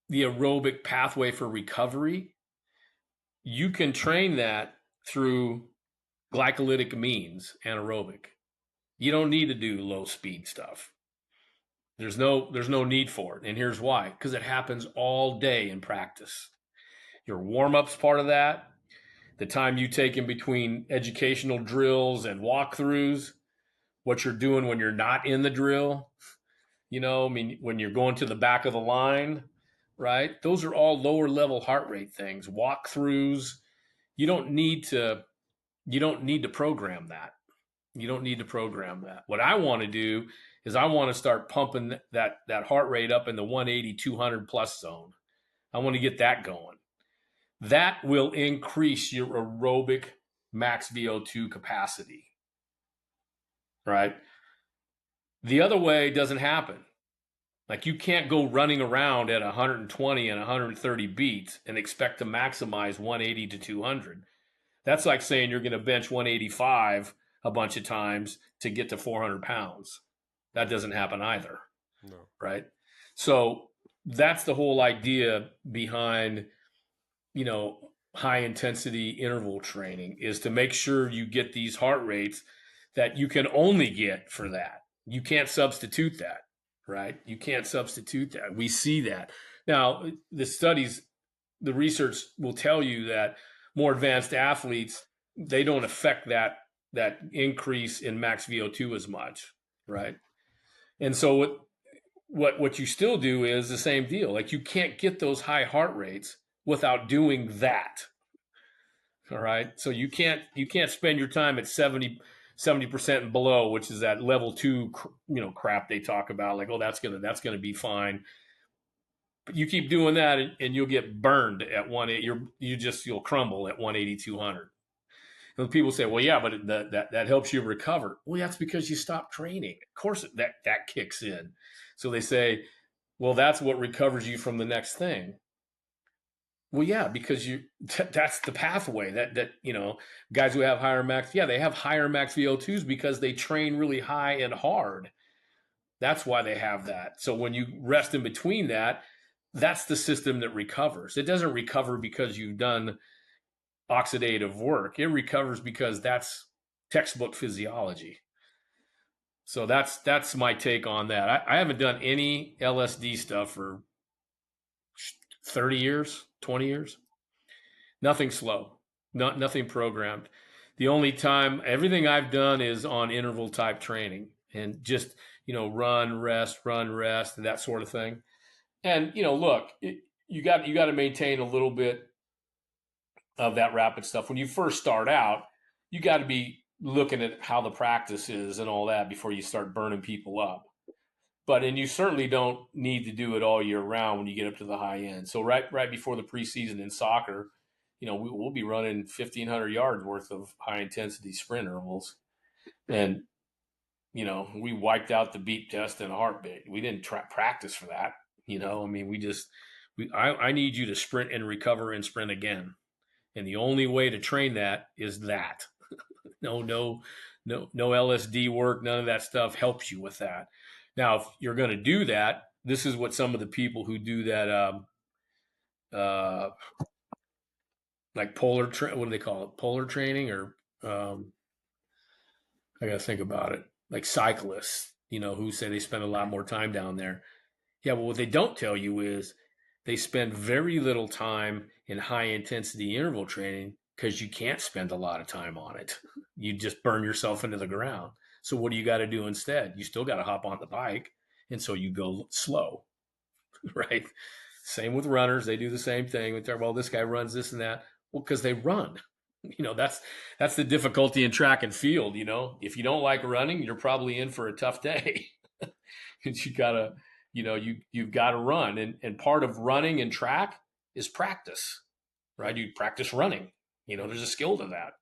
the aerobic pathway for recovery, you can train that through glycolytic means, anaerobic. You don't need to do low speed stuff. There's no need for it. And here's why. Because it happens all day in practice. Your warm-up's part of that. The time you take in between educational drills and walkthroughs, what you're doing when you're not in the drill, when you're going to the back of the line, right? Those are all lower level heart rate things. Walkthroughs, you don't need to program that. You don't need to program that. What I want to do is I want to start pumping that heart rate up in the 180, 200 plus zone. I want to get that going. That will increase your aerobic max VO2 capacity, right? The other way doesn't happen. Like you can't go running around at 120 and 130 beats and expect to maximize 180 to 200. That's like saying you're going to bench 185 a bunch of times to get to 400 pounds. That doesn't happen either. No. Right? So that's the whole idea behind, high intensity interval training is to make sure you get these heart rates that you can only get for that. You can't substitute that, right? You can't substitute that. We see that. Now, the research will tell you that more advanced athletes, they don't affect that increase in max VO2 as much, right? And so what you still do is the same deal. Like you can't get those high heart rates without doing that. All right. So you can't spend your time at 70% and below, which is that level 2, crap they talk about. Like, oh, that's gonna be fine. But you keep doing that, and you'll get burned at 180. You'll crumble at 180, 200. And people say, well, yeah, but that helps you recover. Well, that's because you stop training. Of course, that kicks in. So they say, well, that's what recovers you from the next thing. Well, yeah, because that's the pathway that guys who have higher max, yeah, they have higher max VO2s because they train really high and hard. That's why they have that. So when you rest in between that, that's the system that recovers. It doesn't recover because you've done oxidative work. It recovers because that's textbook physiology. So that's my take on that. I haven't done any LSD stuff for 30 years, 20 years. Nothing slow, nothing programmed. The only time everything I've done is on interval type training and just run, rest, that sort of thing. And look, you got to maintain a little bit of that rapid stuff. When you first start out, you got to be looking at how the practice is and all that before you start burning people up. And you certainly don't need to do it all year round when you get up to the high end. So right before the preseason in soccer, we'll be running 1,500 yards worth of high intensity sprint intervals. And, we wiped out the beep test in a heartbeat. We didn't practice for that. I mean, I need you to sprint and recover and sprint again. And the only way to train that is that. No LSD work, none of that stuff helps you with that. Now, if you're going to do that, this is what some of the people who do that, uh, like what do they call it? Polar training, or I got to think about it. Like cyclists, who say they spend a lot more time down there. Yeah, well, what they don't tell you is they spend very little time in high intensity interval training because you can't spend a lot of time on it. You just burn yourself into the ground. So what do you got to do instead? You still got to hop on the bike. And so you go slow, right? Same with runners. They do the same thing. Well, this guy runs this and that. Well, because they run. That's the difficulty in track and field. If you don't like running, you're probably in for a tough day. And you gotta, you've got to run, and part of running and track is practice, right? You practice running. There's a skill to that.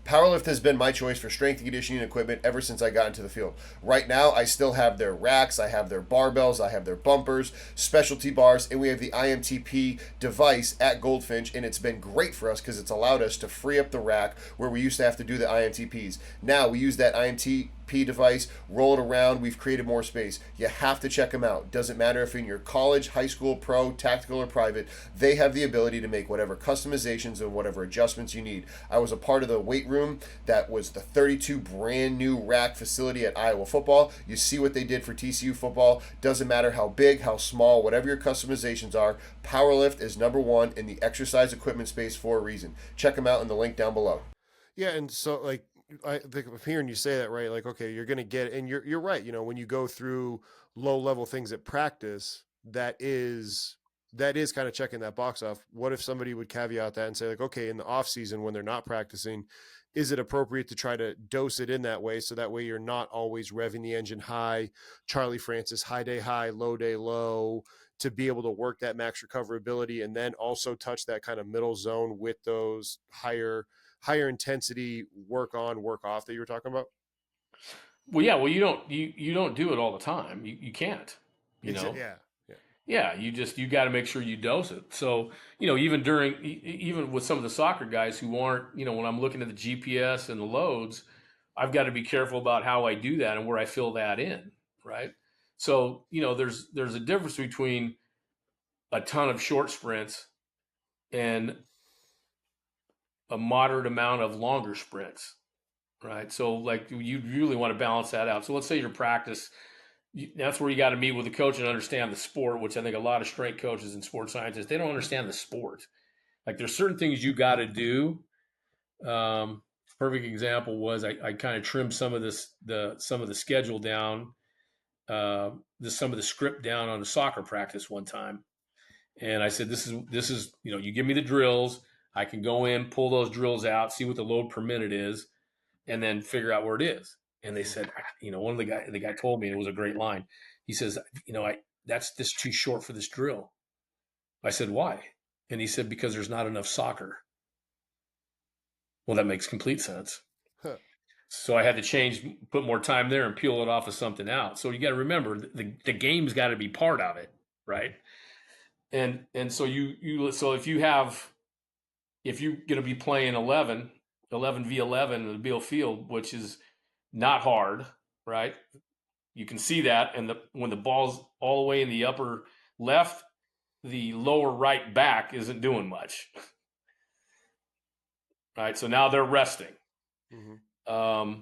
Powerlift has been my choice for strength and conditioning equipment ever since I got into the field. Right now, I still have their racks, I have their barbells, I have their bumpers, specialty bars, and we have the IMTP device at Goldfinch, and it's been great for us because it's allowed us to free up the rack where we used to have to do the IMTPs. Now we use that IMTP device, roll it around, we've created more space. You have to check them out. Doesn't matter if in your college, high school, pro, tactical, or private, they have the ability to make whatever customizations and whatever adjustments you need. I was a part of the weight room that was the 32 brand new rack facility at Iowa football. You see what they did for TCU football. Doesn't matter how big, how small, whatever your customizations are, Powerlift is number one in the exercise equipment space for a reason. Check them out in the link down below. Yeah, and so I think I'm hearing you say that, right? Like, okay, you're gonna get, and you're right. When you go through low level things at practice, that is kind of checking that box off. What if somebody would caveat that and say, like, okay, in the off season when they're not practicing, is it appropriate to try to dose it in that way, so that way you're not always revving the engine high, Charlie Francis, high day high, low day low, to be able to work that max recoverability, and then also touch that kind of middle zone with those higher intensity work on, work off that you were talking about? Well, yeah. Well, you don't do it all the time. You can't. You know. Yeah. Yeah. Yeah, you got to make sure you dose it. So even with some of the soccer guys who aren't, when I'm looking at the GPS and the loads, I've got to be careful about how I do that and where I fill that in, right? So there's a difference between a ton of short sprints and a moderate amount of longer sprints, right? So like you really want to balance that out. So let's say your practice, that's where you got to meet with the coach and understand the sport, which I think a lot of strength coaches and sports scientists, they don't understand the sport. Like there's certain things you got to do. Perfect example was I kind of trimmed some of the schedule down, some of the script down on the soccer practice one time. And I said, this is, you give me the drills. I can go in, pull those drills out, see what the load per minute is, and then figure out where it is. And they said, one of the guy told me, it was a great line. He says, that's just too short for this drill. I said, why? And he said, because there's not enough soccer. Well, that makes complete sense. Huh. So I had to put more time there and peel it off of something else. So you got to remember the game's got to be part of it, right? And so so if you're going to be playing 11 v 11 in the Beale Field, which is not hard, right? You can see that, and when the ball's all the way in the upper left, the lower right back isn't doing much. Right, so now they're resting. Mm-hmm.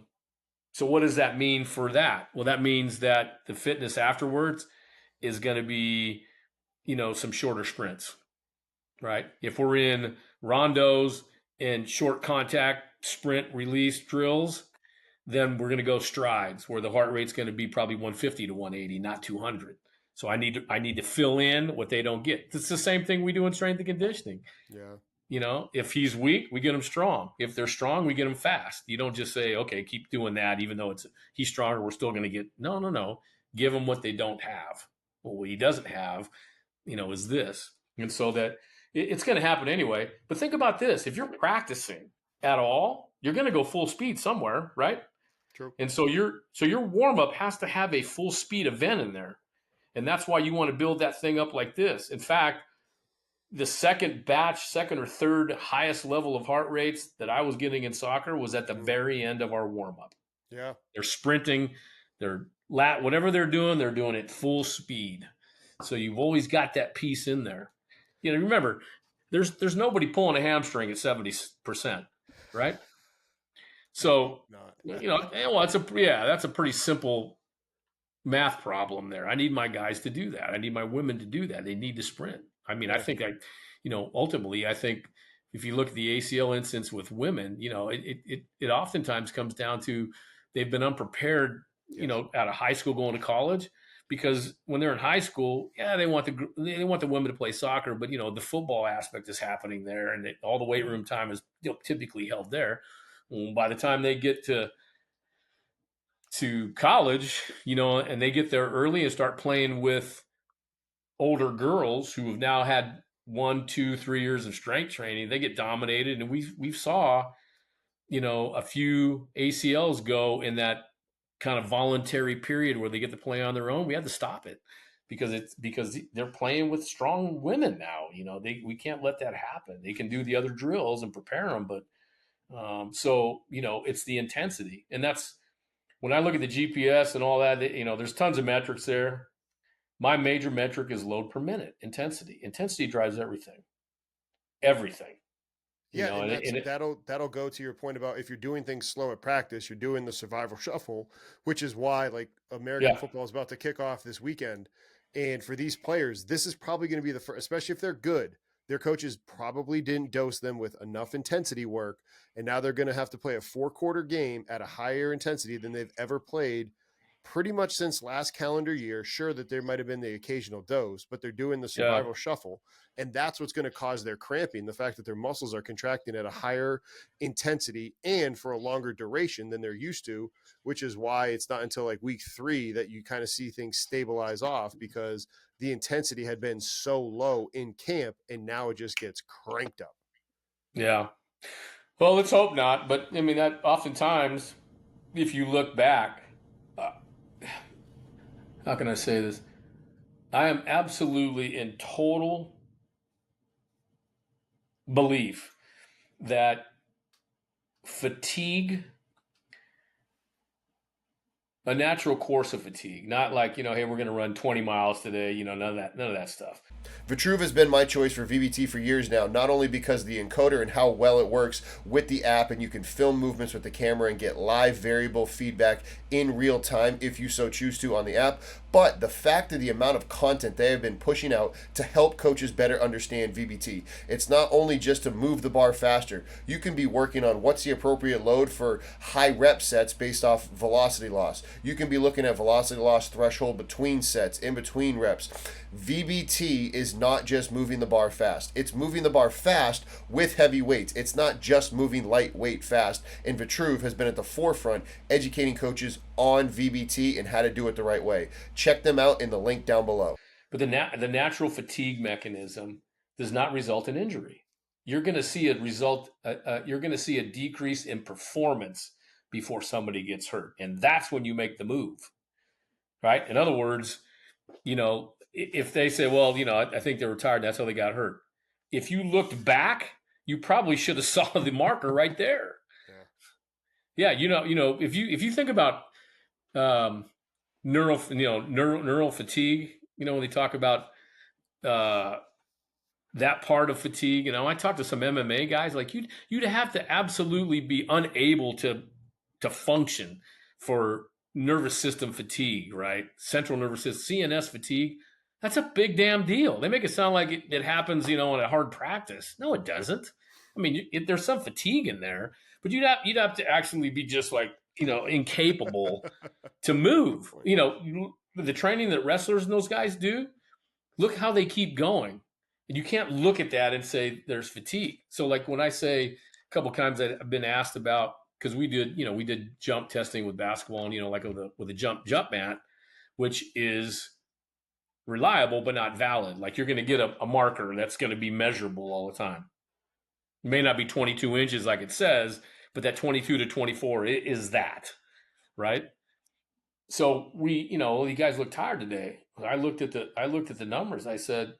So what does that mean for that? Well, that means that the fitness afterwards is going to be, some shorter sprints, right? If we're in rondos and short contact sprint release drills, then we're going to go strides where the heart rate's going to be probably 150 to 180, not 200. So I need to fill in what they don't get. It's the same thing we do in strength and conditioning. Yeah. If he's weak, we get him strong. If they're strong, we get him fast. You don't just say, okay, keep doing that, even though he's stronger, we're still going to get, no. Give him what they don't have. Well, what he doesn't have, is this. And so that it's going to happen anyway. But think about this. If you're practicing at all, you're going to go full speed somewhere, right? True. And so your warm-up has to have a full speed event in there. And that's why you want to build that thing up like this. In fact, the second or third highest level of heart rates that I was getting in soccer was at the very end of our warm up. Yeah. They're sprinting, whatever they're doing at full speed. So you've always got that piece in there. Remember, there's nobody pulling a hamstring at 70%, right? So, that's a pretty simple math problem there. I need my guys to do that. I need my women to do that. They need to sprint. I mean, I think ultimately, I think if you look at the ACL instance with women, it oftentimes comes down to they've been unprepared, out of high school going to college, because when they're in high school, they want the women to play soccer, but the football aspect is happening there, and all the weight room time is typically held there. Well, by the time they get to college, and they get there early and start playing with older girls who have now had 1, 2, 3 years of strength training, they get dominated. And we've saw, a few ACLs go in that kind of voluntary period where they get to play on their own. We had to stop it because they're playing with strong women now. We can't let that happen. They can do the other drills and prepare them, but it's the intensity. And that's when I look at the GPS and all that, there's tons of metrics there. My major metric is load per minute, intensity. Intensity drives everything. Everything. Yeah, and that'll go to your point about if you're doing things slow at practice, you're doing the survival shuffle, which is why like American football is about to kick off this weekend. And for these players, this is probably going to be the first, especially if they're good. Their coaches probably didn't dose them with enough intensity work, and now they're going to have to play a 4-quarter game at a higher intensity than they've ever played pretty much since last calendar year. Sure that there might have been the occasional dose, but they're doing the survival shuffle. And that's what's going to cause their cramping, the fact that their muscles are contracting at a higher intensity and for a longer duration than they're used to, which is why it's not until like week 3 that you kind of see things stabilize off, because the intensity had been so low in camp and now it just gets cranked up. Yeah. Well, let's hope not. But I mean, that oftentimes, if you look back, how can I say this? I am absolutely in total belief that fatigue, a natural course of fatigue, not like, hey, we're going to run 20 miles today, none of that stuff. Vitruve has been my choice for VBT for years now, not only because of the encoder and how well it works with the app, and you can film movements with the camera and get live variable feedback in real time if you so choose to on the app, but the fact of the amount of content they have been pushing out to help coaches better understand VBT. It's not only just to move the bar faster. You can be working on what's the appropriate load for high rep sets based off velocity loss. You can be looking at velocity loss threshold between sets, in between reps. VBT is not just moving the bar fast. It's moving the bar fast with heavy weights. It's not just moving lightweight fast. And Vitruve has been at the forefront educating coaches on VBT and how to do it the right way. Check them out in the link down below. But the natural fatigue mechanism does not result in injury. You're going to see you're going to see a decrease in performance before somebody gets hurt, and that's when you make the move, right? In other words, if they say, well, I think they were tired, that's how they got hurt. If you looked back, you probably should have saw the marker right there. Yeah, if you think about neural fatigue, when they talk about that part of fatigue, I talked to some MMA guys, like you'd have to absolutely be unable to function for nervous system fatigue, right? Central nervous system, CNS fatigue. That's a big damn deal. They make it sound like it happens, in a hard practice. No, it doesn't. I mean, there's some fatigue in there, but you'd have to actually be just like, incapable to move. The training that wrestlers and those guys do, look how they keep going. And you can't look at that and say there's fatigue. So like when I say a couple of times I've been asked about, because we did jump testing with basketball, and like with a jump mat, which is reliable but not valid. Like you're going to get a marker that's going to be measurable all the time. It may not be 22 inches like it says, but that 22 to 24 is that, right? So you guys look tired today. I looked at the numbers. I said,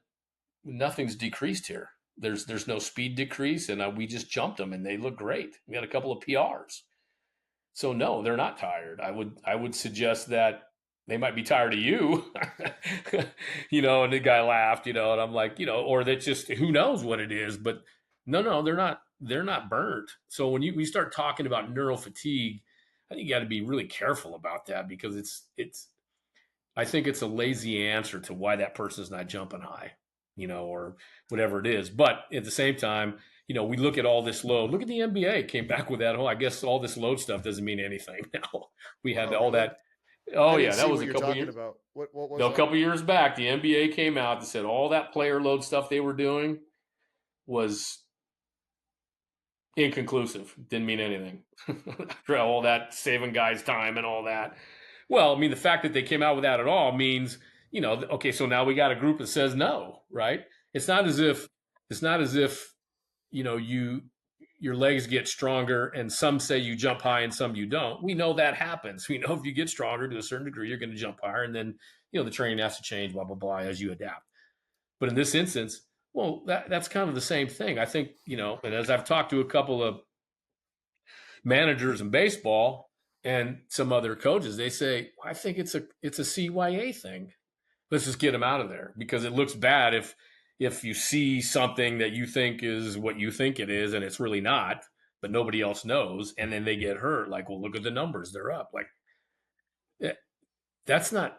nothing's decreased here. There's no speed decrease, and we just jumped them, and they look great. We had a couple of PRs. So no, they're not tired. I would suggest that they might be tired of you, And the guy laughed, and I'm like, or that just who knows what it is, but no, they're not. They're not burnt. So when we start talking about neural fatigue, I think you got to be really careful about that because it's. I think it's a lazy answer to why that person's not jumping high, or whatever it is. But at the same time, we look at all this load. Look at the NBA came back with that whole. I guess all this load stuff doesn't mean anything now. We had Oh, all really? that. Oh I didn't yeah, that see was what a you're couple talking years. about. What was No, a that? couple years back, the NBA came out and said all that player load stuff they were doing was inconclusive. Didn't mean anything. All that saving guys time and all that. Well, I mean, the fact that they came out with that at all means, okay, so now we got a group that says no, right? It's not as if you your legs get stronger and some say you jump high and some you don't. We know that happens. We know if you get stronger to a certain degree, you're going to jump higher, and then the training has to change, blah blah blah, as you adapt. But in this instance, well, that's kind of the same thing. I think, and as I've talked to a couple of managers in baseball and some other coaches, they say, I think it's a CYA thing. Let's just get them out of there because it looks bad if you see something that you think is what you think it is and it's really not, but nobody else knows, and then they get hurt. Like, well, look at the numbers; they're up. Like, that's not.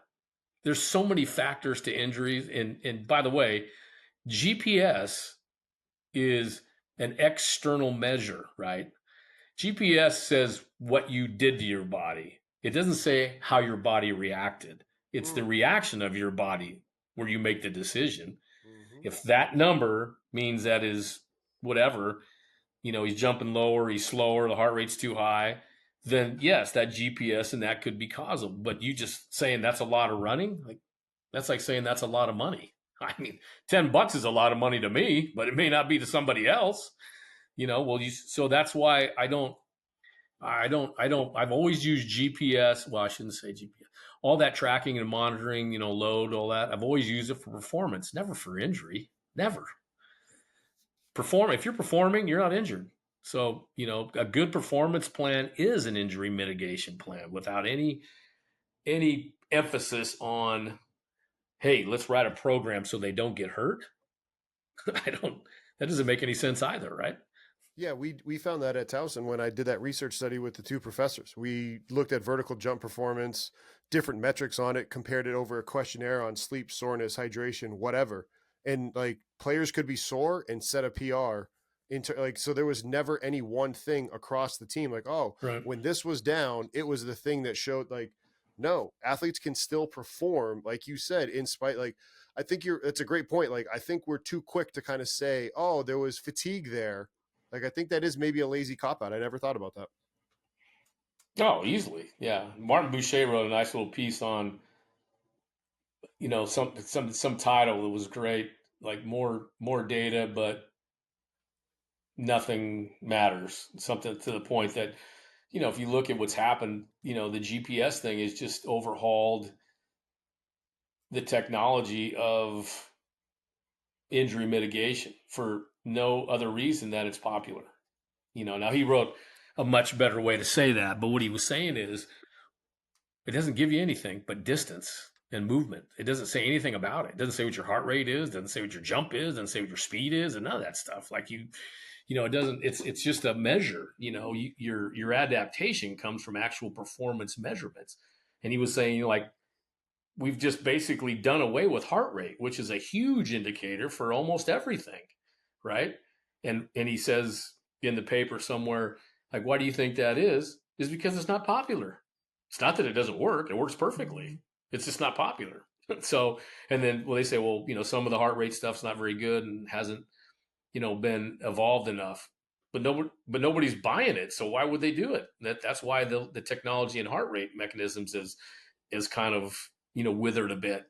There's so many factors to injuries, and by the way, GPS is an external measure, right? GPS says what you did to your body. It doesn't say how your body reacted. It's the Mm. reaction of your body where you make the decision. Hmm. If that number means that is whatever, he's jumping lower, he's slower, the heart rate's too high, then yes, that GPS and that could be causal. But you just saying that's a lot of running, like that's like saying that's a lot of money. I mean, $10 is a lot of money to me, but it may not be to somebody else. So that's why I've always used GPS. Well, I shouldn't say GPS. All that tracking and monitoring, load, all that. I've always used it for performance, never for injury. Never. If you're performing, you're not injured. So, a good performance plan is an injury mitigation plan without any emphasis on, hey, let's write a program so they don't get hurt. That doesn't make any sense either, right? Yeah, we found that at Towson when I did that research study with the two professors. We looked at vertical jump performance, different metrics on it, compared it over a questionnaire on sleep, soreness, hydration, whatever. And like players could be sore and set a PR into like so there was never any one thing across the team like, oh, Right. when this was down, it was the thing that showed like no, athletes can still perform like you said in spite like I think it's a great point. Like I think we're too quick to kind of say, "Oh, there was fatigue there." Like I think that is maybe a lazy cop out. I never thought about that. Oh, easily. Yeah. Martin Boucher wrote a nice little piece on, some title that was great, like more data, but nothing matters. Something to the point that, if you look at what's happened, the GPS thing has just overhauled the technology of injury mitigation for no other reason than it's popular. Now he wrote a much better way to say that, but what he was saying is it doesn't give you anything but distance and movement. It doesn't say anything about it. It doesn't say what your heart rate is, doesn't say what your jump is, doesn't say what your speed is, and none of that stuff. Like it doesn't. It's just a measure. Your adaptation comes from actual performance measurements. And he was saying, like, we've just basically done away with heart rate, which is a huge indicator for almost everything, right? And he says in the paper somewhere, like, why do you think that is? Is because it's not popular. It's not that it doesn't work; it works perfectly. It's just not popular. So, and then they say, well, some of the heart rate stuff's not very good and hasn't, been evolved enough. Nobody's buying it. So why would they do it? That's why the technology and heart rate mechanisms is kind of withered a bit.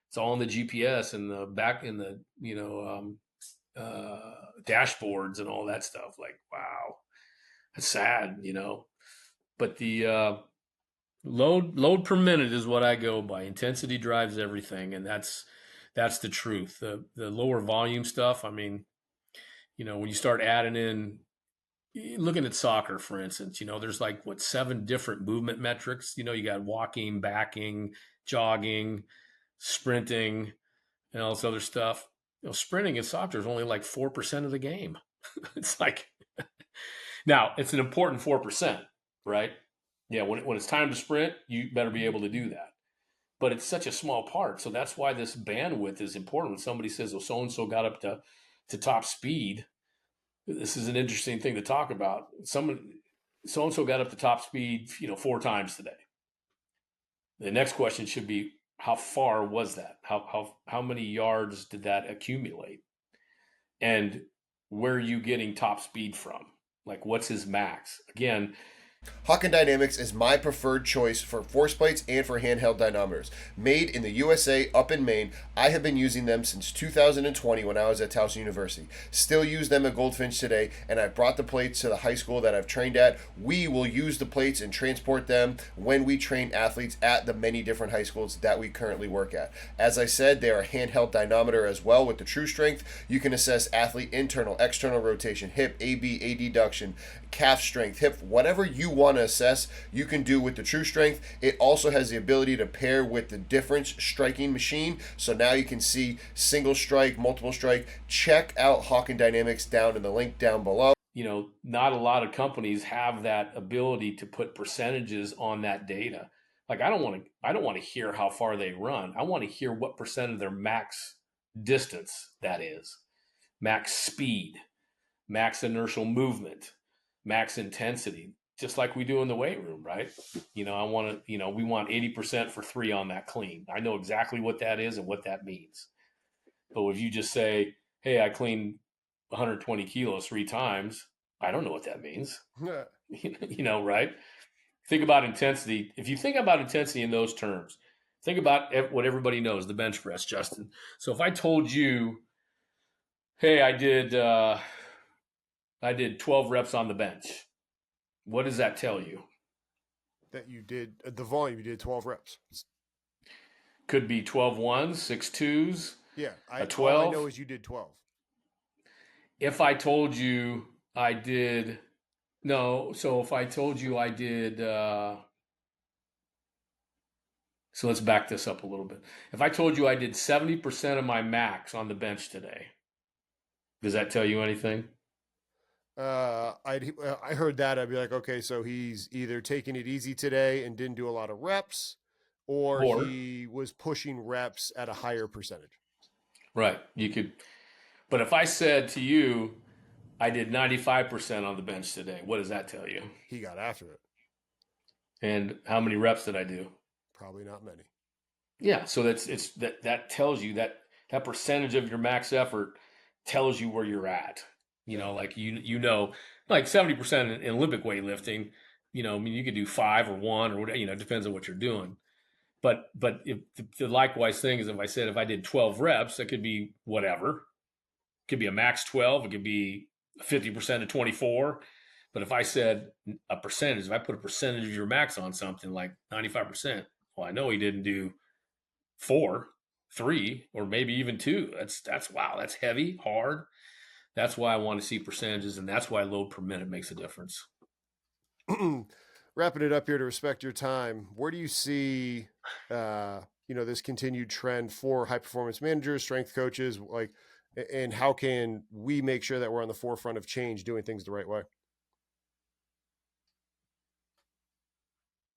It's all in the GPS and the back in the dashboards and all that stuff. Like, wow, it's sad, But Load per minute is what I go by. Intensity drives everything, and that's the truth. The lower volume stuff. I mean, when you start adding in, looking at soccer, for instance, there's like what 7 different movement metrics. You got walking, backing, jogging, sprinting, and all this other stuff. Sprinting in soccer is only like 4% of the game. It's like now it's an important 4%, right? Yeah, when it's time to sprint, you better be able to do that. But it's such a small part, so that's why this bandwidth is important. When somebody says, "Oh, so and so got up to top speed," this is an interesting thing to talk about. Someone so and so got up to top speed, 4 times today. The next question should be, how far was that? How many yards did that accumulate? And where are you getting top speed from? Like, what's his max? Again, Hawkin Dynamics is my preferred choice for force plates and for handheld dynamometers. Made in the USA, up in Maine, I have been using them since 2020 when I was at Towson University. Still use them at Goldfinch today, and I've brought the plates to the high school that I've trained at. We will use the plates and transport them when we train athletes at the many different high schools that we currently work at. As I said, they are a handheld dynamometer as well with the true strength. You can assess athlete internal, external rotation, hip, AB, adduction, calf strength, hip, whatever you want to assess, you can do with the true strength. It also has the ability to pair with the difference striking machine, so now you can see single strike, multiple strike. Check out Hawkin Dynamics down in the link down below. Not a lot of companies have that ability to put percentages on that data. Like, I don't want to hear how far they run. I want to hear what percent of their max distance that is, max speed, max inertial movement, max intensity, just like we do in the weight room, right? We want 80% for 3 on that clean. I know exactly what that is and what that means. But if you just say, "Hey, I cleaned 120 kilos 3 times," I don't know what that means. Right? Think about intensity. If you think about intensity in those terms, think about what everybody knows, the bench press, Justin. So if I told you, "Hey, I did 12 reps on the bench," what does that tell you? That you did the volume, you did 12 reps. Could be 12 ones, 6 twos, Yeah, a all I 12. know is you did 12. If I told you I did, no, so if I told you I did, so let's back this up a little bit. If I told you I did 70% of my max on the bench today, does that tell you anything? I heard that. I'd be like, okay, so he's either taking it easy today and didn't do a lot of reps, or Or, he was pushing reps at a higher percentage. right, but if I said to you, I did 95% on the bench today, what does that tell you? He got after it. And how many reps did I do? Probably not many. Yeah, so that tells you that percentage of your max effort tells you where you're at. Like like 70% in Olympic weightlifting. I mean, you could do 5 or 1 or whatever. It depends on what you're doing. But if the likewise thing is, if I did 12 reps, that could be whatever. It could be a max 12. It could be 50% of 24. But if I said a percentage, if I put a percentage of your max on something like 95%, well, I know he didn't do 4, 3, or maybe even 2. That's wow. That's heavy, hard. That's why I want to see percentages, and that's why load per minute makes a difference. Wrapping it up here to respect your time, where do you see, this continued trend for high performance managers, strength coaches, and how can we make sure that we're on the forefront of change, doing things the right way?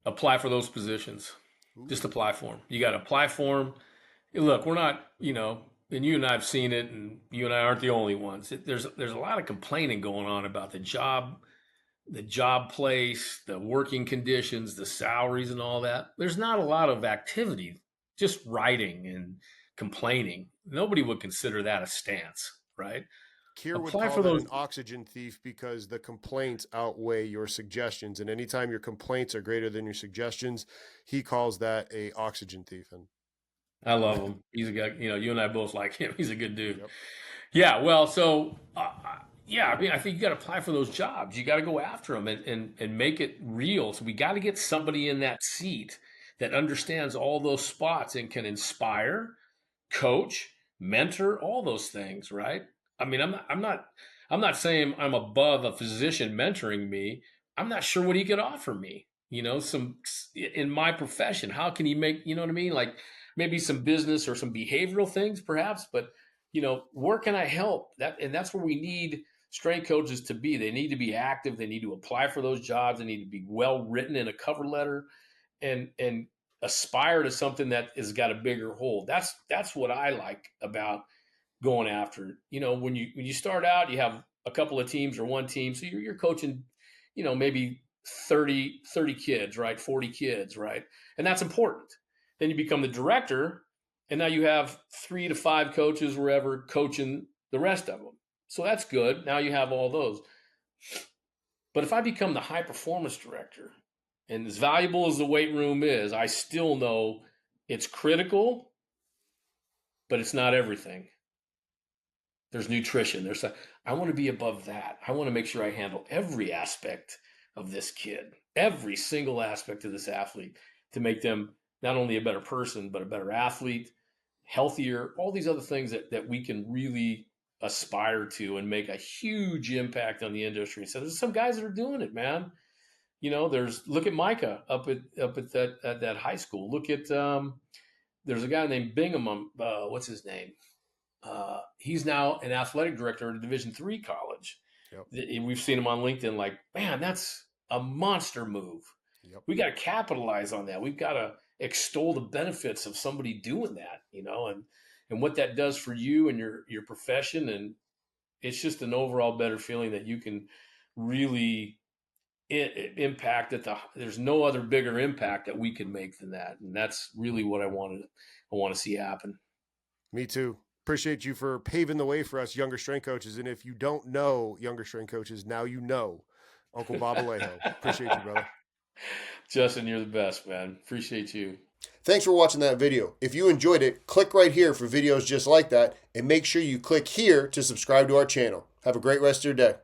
Apply for those positions. Ooh. Just apply for them. You got to apply for them. Look, we're not, and you and I have seen it, and you and I aren't the only ones. There's a lot of complaining going on about the job place, the working conditions, the salaries, and all that. There's not a lot of activity, just writing and complaining. Nobody would consider that a stance, right? Kier would Apply call for that those. an oxygen thief because the complaints outweigh your suggestions. And anytime your complaints are greater than your suggestions, he calls that a oxygen thief. And I love him. He's a guy, you and I both like him. He's a good dude. Yep. Yeah. Well, so yeah, I mean, I think you got to apply for those jobs. You got to go after them and make it real. So we got to get somebody in that seat that understands all those spots and can inspire, coach, mentor, all those things, right? I mean, I'm not saying I'm above a physician mentoring me. I'm not sure what he could offer me. You know, some in my profession, how can he make, you know what I mean? Like maybe some business or some behavioral things, perhaps. But where can I help? That's where we need strength coaches to be. They need to be active. They need to apply for those jobs. They need to be well written in a cover letter, and aspire to something that has got a bigger hold. That's what I like about going after it. When you start out, you have a couple of teams or one team, so you're coaching, maybe 30 kids, right? 40 kids, right? And that's important. Then you become the director, and now you have 3 to 5 coaches wherever coaching the rest of them. So that's good. Now you have all those. But if I become the high performance director, and as valuable as the weight room is, I still know it's critical, but it's not everything. There's nutrition. I want to be above that. I want to make sure I handle every aspect of this kid, every single aspect of this athlete, to make them not only a better person, but a better athlete, healthier, all these other things that we can really aspire to and make a huge impact on the industry. So there's some guys that are doing it, man. Look at Micah up at that high school. Look at there's a guy named Bingham. What's his name? He's now an athletic director at a Division III college. Yep. We've seen him on LinkedIn. Like, man, that's a monster move. Yep. We got to capitalize on that. We've got to extol the benefits of somebody doing that, and what that does for you and your profession. And it's just an overall better feeling that you can really impact there's no other bigger impact that we can make than that. And that's really what I want to see happen. Me too. Appreciate you for paving the way for us younger strength coaches. And if you don't know younger strength coaches, now you know Uncle Bob Alejo. Appreciate you, brother. Justin, you're the best, man. Appreciate you. Thanks for watching that video. If you enjoyed it, click right here for videos just like that, and make sure you click here to subscribe to our channel. Have a great rest of your day.